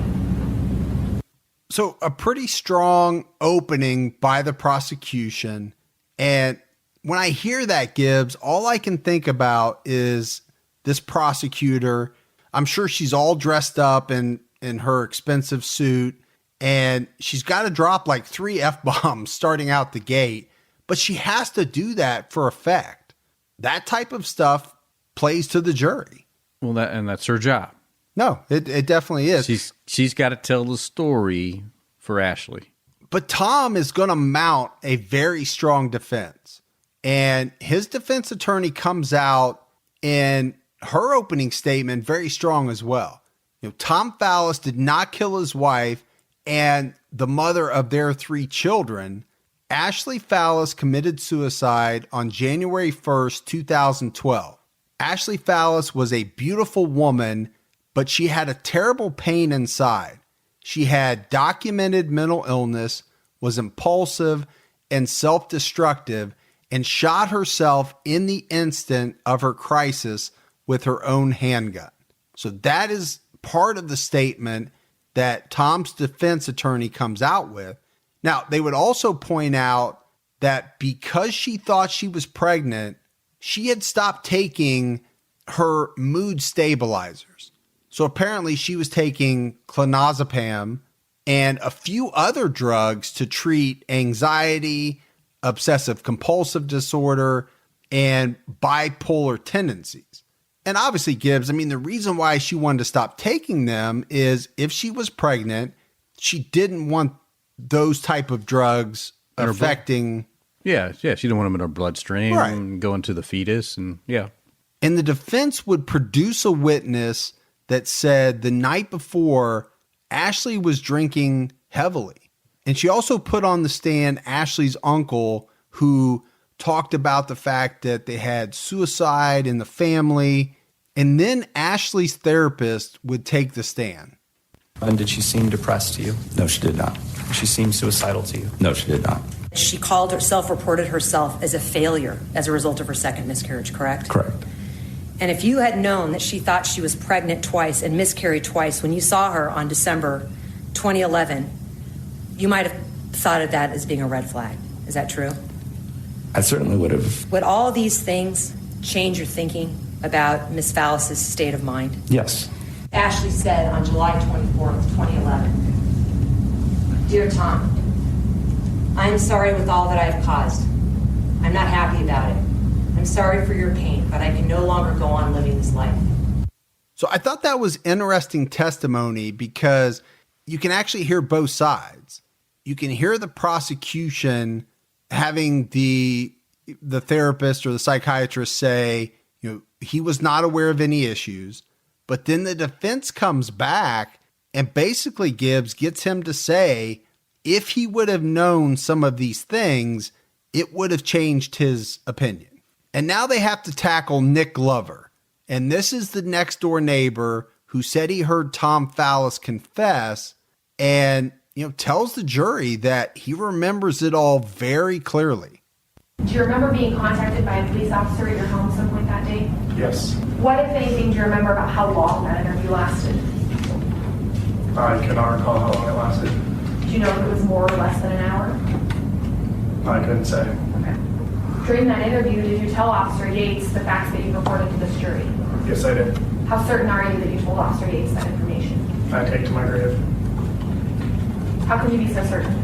So a pretty strong opening by the prosecution. And when I hear that, Gibbs, all I can think about is this prosecutor. I'm sure she's all dressed up in her expensive suit, and she's got to drop like 3 F-bombs starting out the gate, but she has to do that for effect. That type of stuff plays to the jury. Well, that's her job. No, it definitely is. She's got to tell the story for Ashley. But Tom is going to mount a very strong defense. And his defense attorney comes out in her opening statement very strong as well. You know, Tom Fallis did not kill his wife and the mother of their 3 children. Ashley Fallis committed suicide on January 1st, 2012. Ashley Fallis was a beautiful woman, but she had a terrible pain inside. She had documented mental illness, was impulsive and self-destructive, and shot herself in the instant of her crisis with her own handgun. So that is part of the statement that Tom's defense attorney comes out with. Now, they would also point out that because she thought she was pregnant, she had stopped taking her mood stabilizers. So apparently she was taking clonazepam and a few other drugs to treat anxiety, obsessive compulsive disorder, and bipolar tendencies. And obviously, Gibbs, I mean, the reason why she wanted to stop taking them is if she was pregnant, she didn't want those type of drugs affecting. Yeah, she didn't want them in her bloodstream, right, going to the fetus, and yeah. And the defense would produce a witness that said the night before, Ashley was drinking heavily. And she also put on the stand Ashley's uncle, who talked about the fact that they had suicide in the family. And then Ashley's therapist would take the stand. And did she seem depressed to you? No, she did not. She seemed suicidal to you? No, she did not. She reported herself as a failure as a result of her second miscarriage, correct? Correct. And if you had known that she thought she was pregnant twice and miscarried twice when you saw her on December 2011, you might have thought of that as being a red flag. Is that true? I certainly would have. Would all these things change your thinking about Ms. Fallis' state of mind? Yes. Ashley said on July 24th, 2011, "Dear Tom, I am sorry with all that I have caused. I'm not happy about it. I'm sorry for your pain, but I can no longer go on living this life. So I thought that was interesting testimony because you can actually hear both sides. You can hear the prosecution having the therapist or the psychiatrist say, he was not aware of any issues, but then the defense comes back and basically gets him to say, if he would have known some of these things, it would have changed his opinion. And now they have to tackle Nick Glover. And this is the next door neighbor who said he heard Tom Fallis confess and, tells the jury that he remembers it all very clearly. Do you remember being contacted by a police officer at your home some point that day? Yes. What, if anything, do you remember about how long that interview lasted? I cannot recall how long it lasted. Do you know if it was more or less than an hour? I couldn't say. Okay. During that interview, did you tell Officer Yates the facts that you reported to this jury? Yes, I did. How certain are you that you told Officer Yates that information? I take to my grave. How can you be so certain?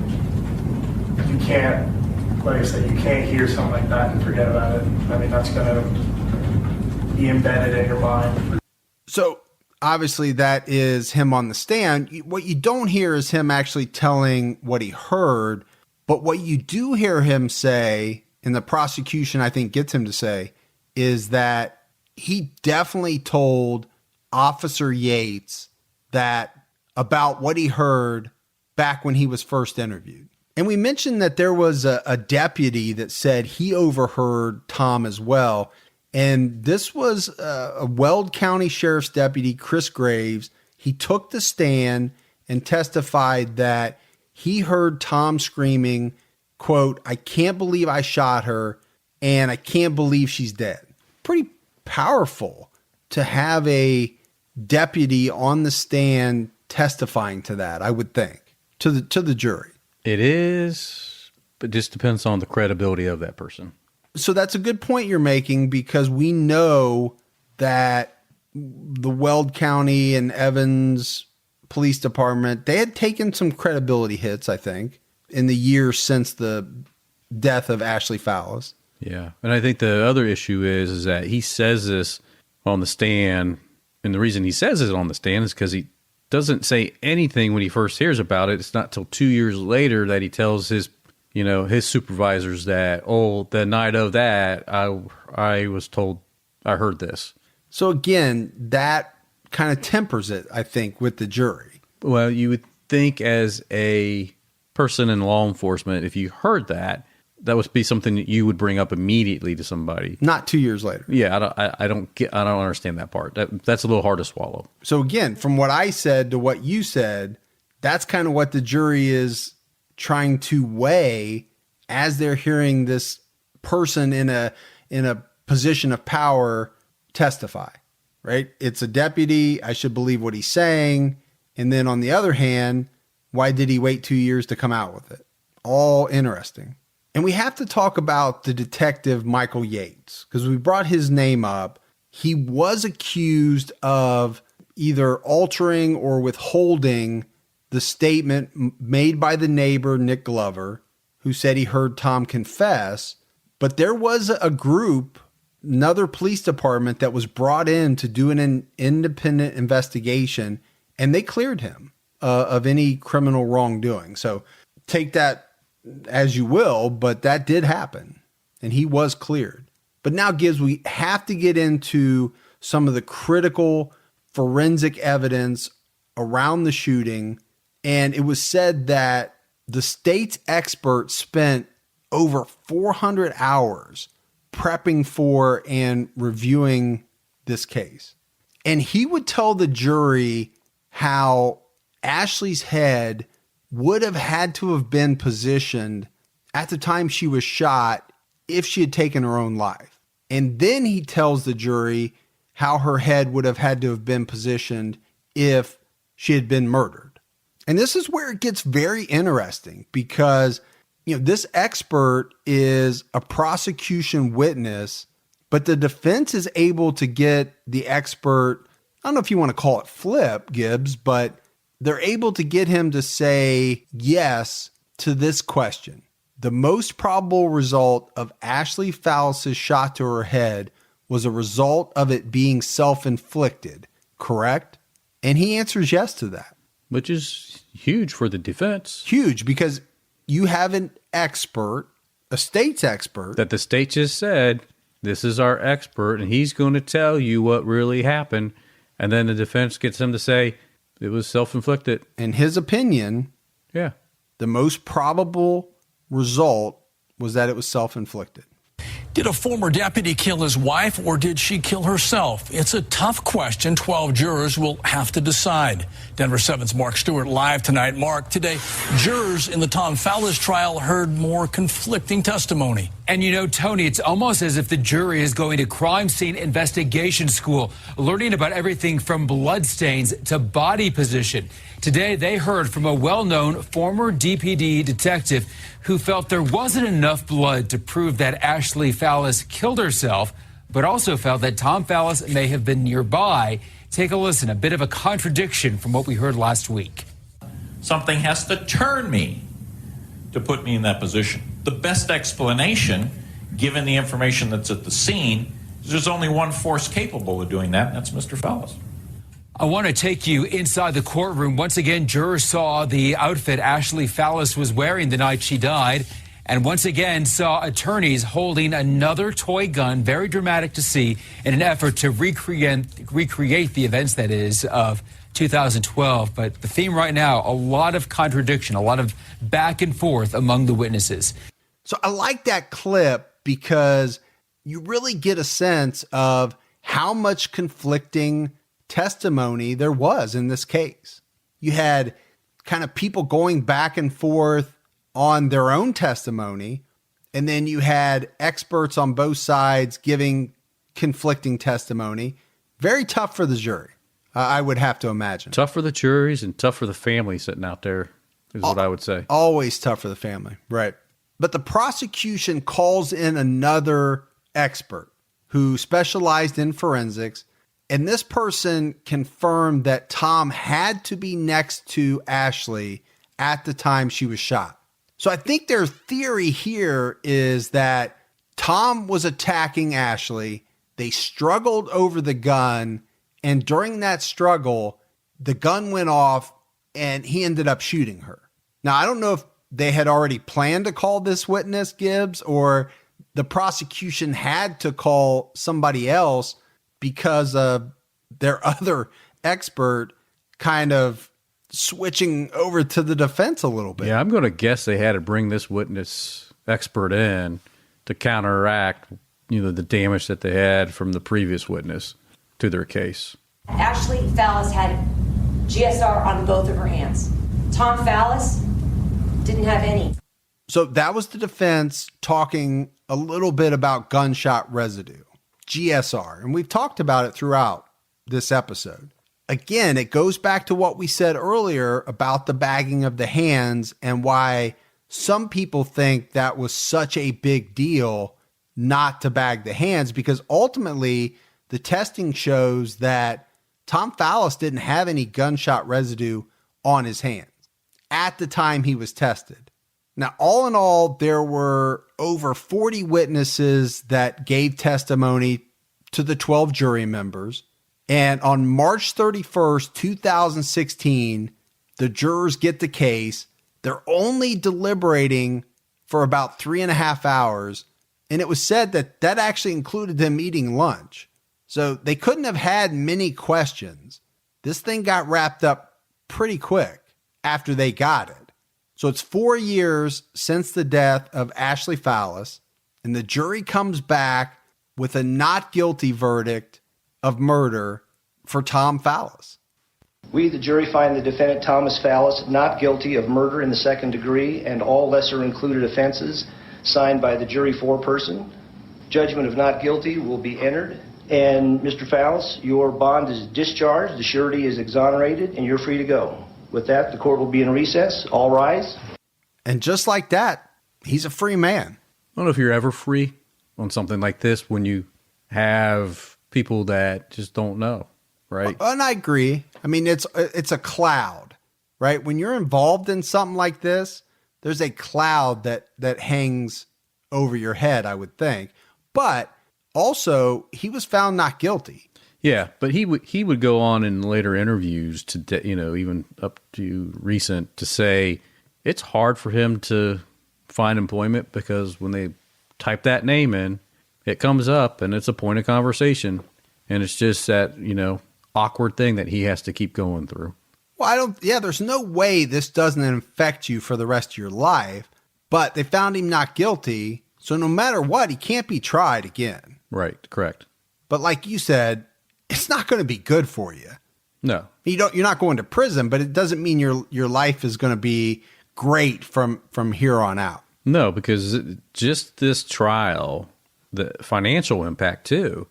You can't, like I said, you can't hear something like that and forget about it. I mean, that's going to be embedded in your mind. So obviously that is him on the stand. What you don't hear is him actually telling what he heard, but what you do hear him say, and the prosecution I think gets him to say, is that he definitely told Officer Yates that about what he heard back when he was first interviewed. And we mentioned that there was a deputy that said he overheard Tom as well. And this was a Weld County Sheriff's Deputy, Chris Graves. He took the stand and testified that he heard Tom screaming, quote, "I can't believe I shot her, and I can't believe she's dead." Pretty powerful to have a deputy on the stand testifying to that, I would think, to the jury. It is, but it just depends on the credibility of that person. So that's a good point you're making, because we know that the Weld County and Evans Police Department, they had taken some credibility hits, I think, in the years since the death of Ashley Fallis. Yeah. And I think the other issue is that he says this on the stand. And the reason he says it on the stand is because he doesn't say anything when he first hears about it. It's not till 2 years later that he tells his supervisors that, the night of that, I was told I heard this. So again, that kind of tempers it, I think, with the jury. Well, you would think as a person in law enforcement, if you heard that, that would be something that you would bring up immediately to somebody. Not 2 years later. Yeah, I don't understand that part. That's a little hard to swallow. So again, from what I said to what you said, that's kind of what the jury is trying to weigh as they're hearing this person in a position of power testify, right? It's a deputy. I should believe what he's saying. And then on the other hand, why did he wait 2 years to come out with it? All interesting. And we have to talk about the detective Michael Yates, because we brought his name up. He was accused of either altering or withholding the statement made by the neighbor, Nick Glover, who said he heard Tom confess. But there was a group, another police department, that was brought in to do an independent investigation, and they cleared him of any criminal wrongdoing. So take that as you will, but that did happen, and he was cleared. But now, Gibbs, we have to get into some of the critical forensic evidence around the shooting. And it was said that the state's experts spent over 400 hours prepping for and reviewing this case. And he would tell the jury how Ashley's head would have had to have been positioned at the time she was shot if she had taken her own life. And then he tells the jury how her head would have had to have been positioned if she had been murdered. And this is where it gets very interesting, because, this expert is a prosecution witness, but the defense is able to get the expert, I don't know if you want to call it flip, Gibbs, but they're able to get him to say yes to this question. the most probable result of Ashley Fallis' shot to her head was a result of it being self-inflicted, correct? And he answers yes to that. Which is huge for the defense. Huge, because you have an expert, a state's expert. That the state just said, this is our expert, and he's going to tell you what really happened. And then the defense gets him to say it was self-inflicted. In his opinion, yeah, the most probable result was that it was self-inflicted. Did a former deputy kill his wife, or did she kill herself? It's a tough question 12 jurors will have to decide. Denver 7's Mark Stewart live tonight. Mark, today, jurors in the Tom Fallis trial heard more conflicting testimony. And you know, Tony, it's almost as if the jury is going to crime scene investigation school, learning about everything from bloodstains to body position. Today, they heard from a well-known former DPD detective who felt there wasn't enough blood to prove that Ashley Fallis killed herself, but also felt that Tom Fallis may have been nearby. Take a listen, a bit of a contradiction from what we heard last week. Something has to turn me to put me in that position. The best explanation, given the information that's at the scene, is there's only one force capable of doing that, and that's Mr. Fallis. I want to take you inside the courtroom. Once again, jurors saw the outfit Ashley Fallis was wearing the night she died, and once again saw attorneys holding another toy gun, very dramatic to see, in an effort to recreate the events, that is, of 2012. But the theme right now, a lot of contradiction, a lot of back and forth among the witnesses. So I like that clip because you really get a sense of how much conflicting testimony there was in this case. You had kind of people going back and forth on their own testimony, and then you had experts on both sides giving conflicting testimony. Very tough for the jury, I would have to imagine. Tough for the juries and tough for the family sitting out there is what I would say. Always tough for the family, right? But the prosecution calls in another expert who specialized in forensics. And this person confirmed that Tom had to be next to Ashley at the time she was shot. So I think their theory here is that Tom was attacking Ashley. They struggled over the gun. And during that struggle, the gun went off and he ended up shooting her. Now, I don't know if they had already planned to call this witness, Gibbs, or the prosecution had to call somebody else because of their other expert kind of switching over to the defense a little bit. Yeah, I'm going to guess they had to bring this witness expert in to counteract, the damage that they had from the previous witness to their case. Ashley Fallis had GSR on both of her hands. Tom Fallis didn't have any. So that was the defense talking a little bit about gunshot residue. GSR, and we've talked about it throughout this episode. Again, it goes back to what we said earlier about the bagging of the hands and why some people think that was such a big deal not to bag the hands, because ultimately the testing shows that Tom Fallis didn't have any gunshot residue on his hands at the time he was tested. Now, all in all, there were over 40 witnesses that gave testimony to the 12 jury members. And on March 31st, 2016, the jurors get the case. They're only deliberating for about 3.5 hours. And it was said that that actually included them eating lunch. So they couldn't have had many questions. This thing got wrapped up pretty quick after they got it. So it's 4 years since the death of Ashley Fallis, and the jury comes back with a not guilty verdict of murder for Tom Fallis. We, the jury, find the defendant Thomas Fallis not guilty of murder in the second degree and all lesser included offenses, signed by the jury foreperson. Judgment of not guilty will be entered. And Mr. Fallis, your bond is discharged, the surety is exonerated, and you're free to go. With that, the court will be in recess. All rise. And just like that, he's a free man. I don't know if you're ever free on something like this when you have people that just don't know, right? And I agree. I mean, it's a cloud, right? When you're involved in something like this, there's a cloud that hangs over your head, I would think. But also, he was found not guilty. Yeah, but he would go on in later interviews to, even up to recent, to say it's hard for him to find employment because when they type that name in, it comes up and it's a point of conversation. And it's just that, awkward thing that he has to keep going through. Well, there's no way this doesn't infect you for the rest of your life, but they found him not guilty. So no matter what, he can't be tried again. Right. Correct. But like you said, it's not going to be good for you. No. You're not going to prison, but it doesn't mean your life is going to be great from here on out. No, because just this trial, the financial impact too,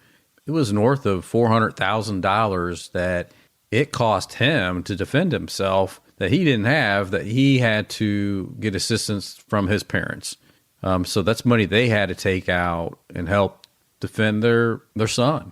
it was north of $400,000 that it cost him to defend himself that he didn't have, that he had to get assistance from his parents. So that's money they had to take out and help defend their son.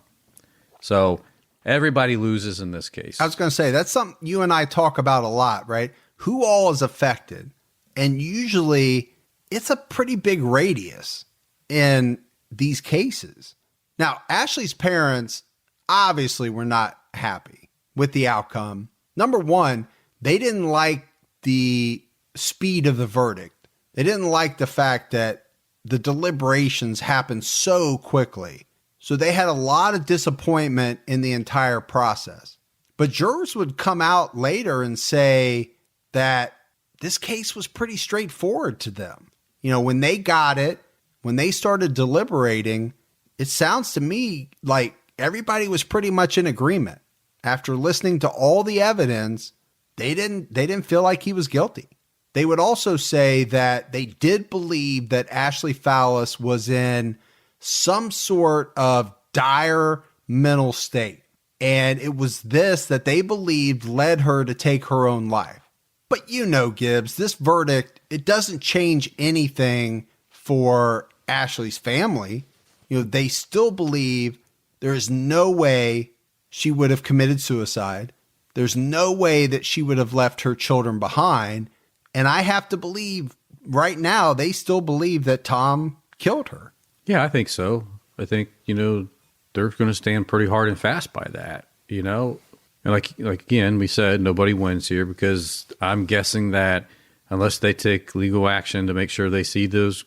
So everybody loses in this case. I was going to say, that's something you and I talk about a lot, right? Who all is affected? And usually it's a pretty big radius in these cases. Now, Ashley's parents obviously were not happy with the outcome. Number one, they didn't like the speed of the verdict. They didn't like the fact that the deliberations happened so quickly. So they had a lot of disappointment in the entire process. But jurors would come out later and say that this case was pretty straightforward to them. When they got it, when they started deliberating, it sounds to me like everybody was pretty much in agreement. After listening to all the evidence, they didn't feel like he was guilty. They would also say that they did believe that Ashley Fallis was in some sort of dire mental state. And it was this that they believed led her to take her own life. But Gibbs, this verdict, it doesn't change anything for Ashley's family. They still believe there is no way she would have committed suicide. There's no way that she would have left her children behind. And I have to believe right now, they still believe that Tom killed her. Yeah, I think so. I think, they're going to stand pretty hard and fast by that, And like again, we said, nobody wins here because I'm guessing that unless they take legal action to make sure they see those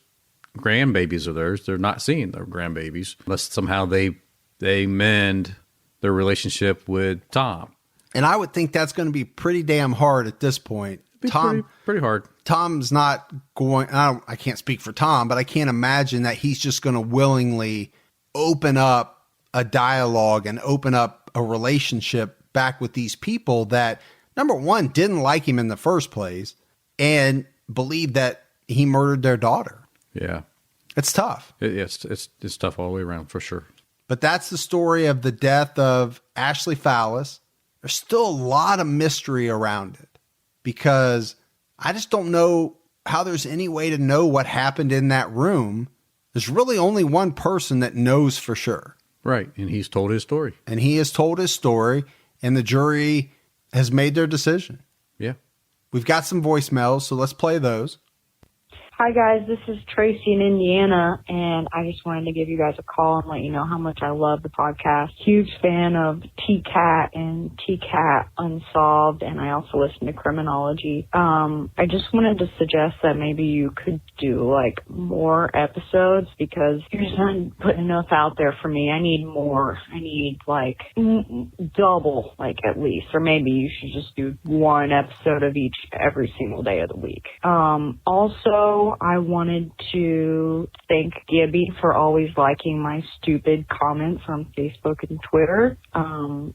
grandbabies of theirs, they're not seeing their grandbabies unless somehow they mend their relationship with Tom. And I would think that's going to be pretty damn hard at this point. Tom, pretty hard. Tom's not going, I can't speak for Tom, but I can't imagine that he's just going to willingly open up a dialogue and open up a relationship back with these people that, number one, didn't like him in the first place and believed that he murdered their daughter. Yeah. It's tough. It's tough all the way around for sure. But that's the story of the death of Ashley Fallis. There's still a lot of mystery around it because I just don't know how there's any way to know what happened in that room. There's really only one person that knows for sure. Right. And he's told his story. And he has told his story, and the jury has made their decision. Yeah. We've got some voicemails, so let's play those. Hi, guys. This is Tracy in Indiana, and I just wanted to give you guys a call and let you know how much I love the podcast. Huge fan of TCAT and TCAT Unsolved, and I also listen to Criminology. I just wanted to suggest that maybe you could do, more episodes because you're just not putting enough out there for me. I need more. I need, double, at least. Or maybe you should just do one episode of each every single day of the week. Also, I wanted to thank Gibby for always liking my stupid comments on Facebook and Twitter.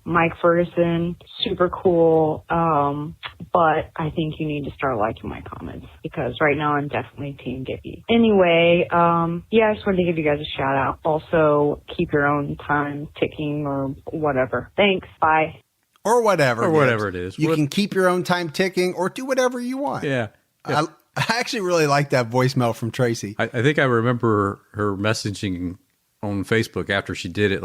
Mike Ferguson, super cool, but I think you need to start liking my comments because right now I'm definitely Team Gibby. Anyway, I just wanted to give you guys a shout out. Also, keep your own time ticking or whatever. Thanks. Bye. Or whatever. Or whatever it is. You can keep your own time ticking or do whatever you want. Yeah. I actually really like that voicemail from Tracy. I think I remember her messaging on Facebook after she did it,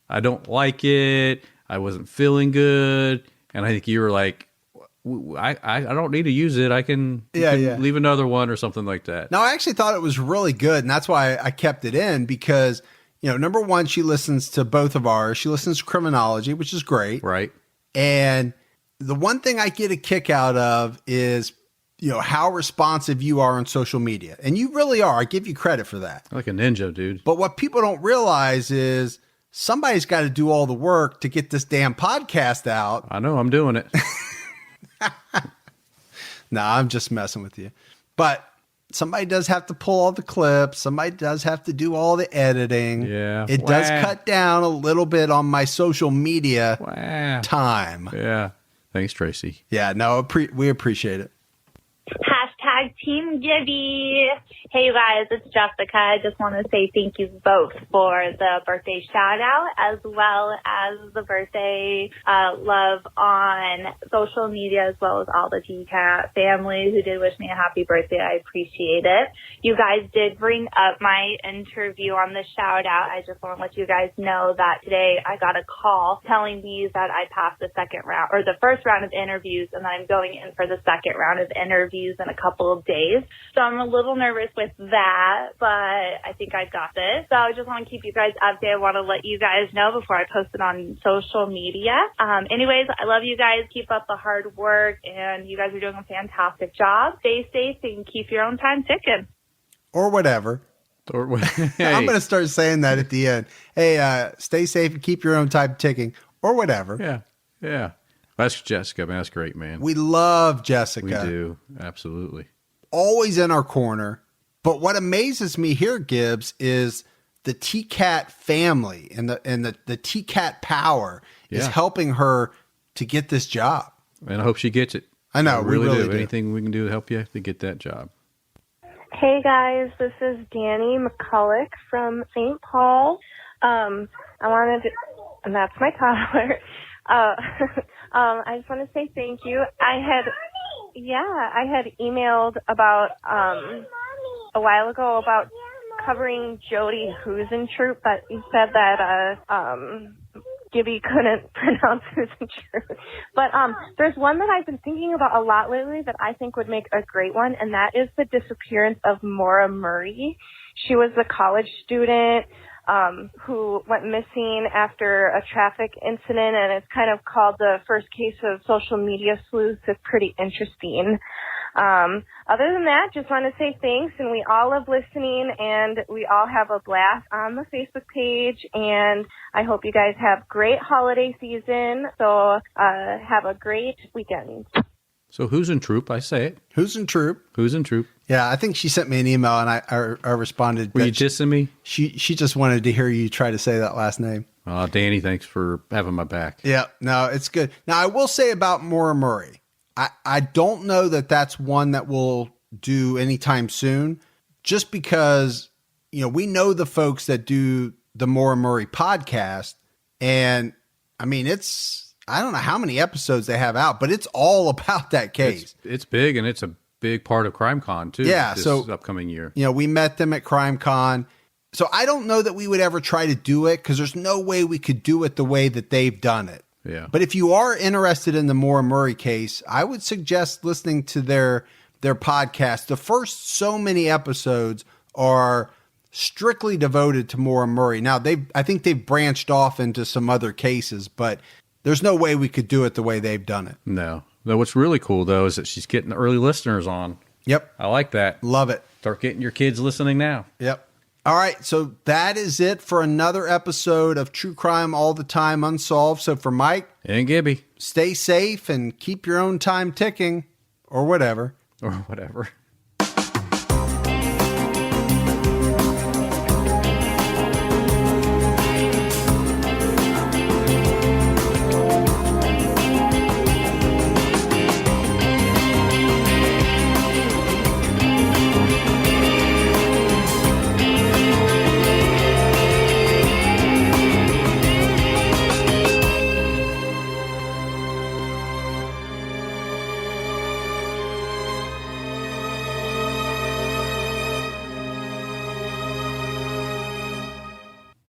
I don't like it. I wasn't feeling good. And I think you were like, I don't need to use it. I can, leave another one or something like that. No, I actually thought it was really good, and that's why I kept it in because, number one, she listens to both of ours. She listens to Criminology, which is great. Right. And the one thing I get a kick out of is, how responsive you are on social media. And you really are. I give you credit for that. Like a ninja, dude. But what people don't realize is somebody's got to do all the work to get this damn podcast out. I know, I'm doing it. Nah, I'm just messing with you. But somebody does have to pull all the clips. Somebody does have to do all the editing. Yeah. It does cut down a little bit on my social media time. Yeah. Thanks, Tracy. Yeah, no, we appreciate it. Hashtag Team Gibby. Hey, you guys, it's Jessica. I just want to say thank you both for the birthday shout out as well as the birthday love on social media, as well as all the TCAT family who did wish me a happy birthday. I appreciate it. You guys did bring up my interview on the shout out. I just want to let you guys know that today I got a call telling me that I passed the first round of interviews, and that I'm going in for the second round of interviews in a couple of days. So I'm a little nervous with that, but I think I got this. So I just want to keep you guys updated. I want to let you guys know before I post it on social media. Anyways, I love you guys. Keep up the hard work, and you guys are doing a fantastic job. Stay safe and keep your own time ticking. Or whatever. Hey. I'm going to start saying that at the end. Hey, stay safe and keep your own time ticking. Or whatever. Yeah. That's Jessica, man. That's great, man. We love Jessica. We do. Absolutely. Always in our corner. But what amazes me here, Gibbs, is the TCAT family and the TCAT power is helping her to get this job. And I hope she gets it. I know. We really do. Anything we can do to help you to get that job. Hey guys, this is Danny McCulloch from St. Paul. And that's my toddler. I just want to say thank you. I had emailed about a while ago about covering Jody Huizentroop, but you said that Gibby couldn't pronounce Huizentroop. But there's one that I've been thinking about a lot lately that I think would make a great one, and that is the disappearance of Maura Murray. She was a college student who went missing after a traffic incident, and it's kind of called the first case of social media sleuths. It's pretty interesting. Other than that, just want to say thanks, and we all love listening, and we all have a blast on the Facebook page, and I hope you guys have great holiday season, so have a great weekend. So Huizentroop, I say it. Huizentroop. Yeah, I think she sent me an email, and I responded. Were you dissing me? She just wanted to hear you try to say that last name. Danny, thanks for having my back. Yeah, no, it's good. Now, I will say about Maura Murray, I don't know that that's one that we'll do anytime soon, just because, we know the folks that do the Maura Murray podcast, and I mean, I don't know how many episodes they have out, but it's all about that case. It's big, and it's a big part of CrimeCon too. Yeah, this so upcoming year. We met them at CrimeCon. So I don't know that we would ever try to do it because there's no way we could do it the way that they've done it. Yeah. But if you are interested in the Maura Murray case, I would suggest listening to their podcast. The first so many episodes are strictly devoted to Maura Murray. Now, I think they've branched off into some other cases, but there's no way we could do it the way they've done it. No. What's really cool, though, is that she's getting the early listeners on. Yep. I like that. Love it. Start getting your kids listening now. Yep. All right. So that is it for another episode of True Crime All the Time Unsolved. So for Mike and Gibby, stay safe and keep your own time ticking or whatever. Or whatever.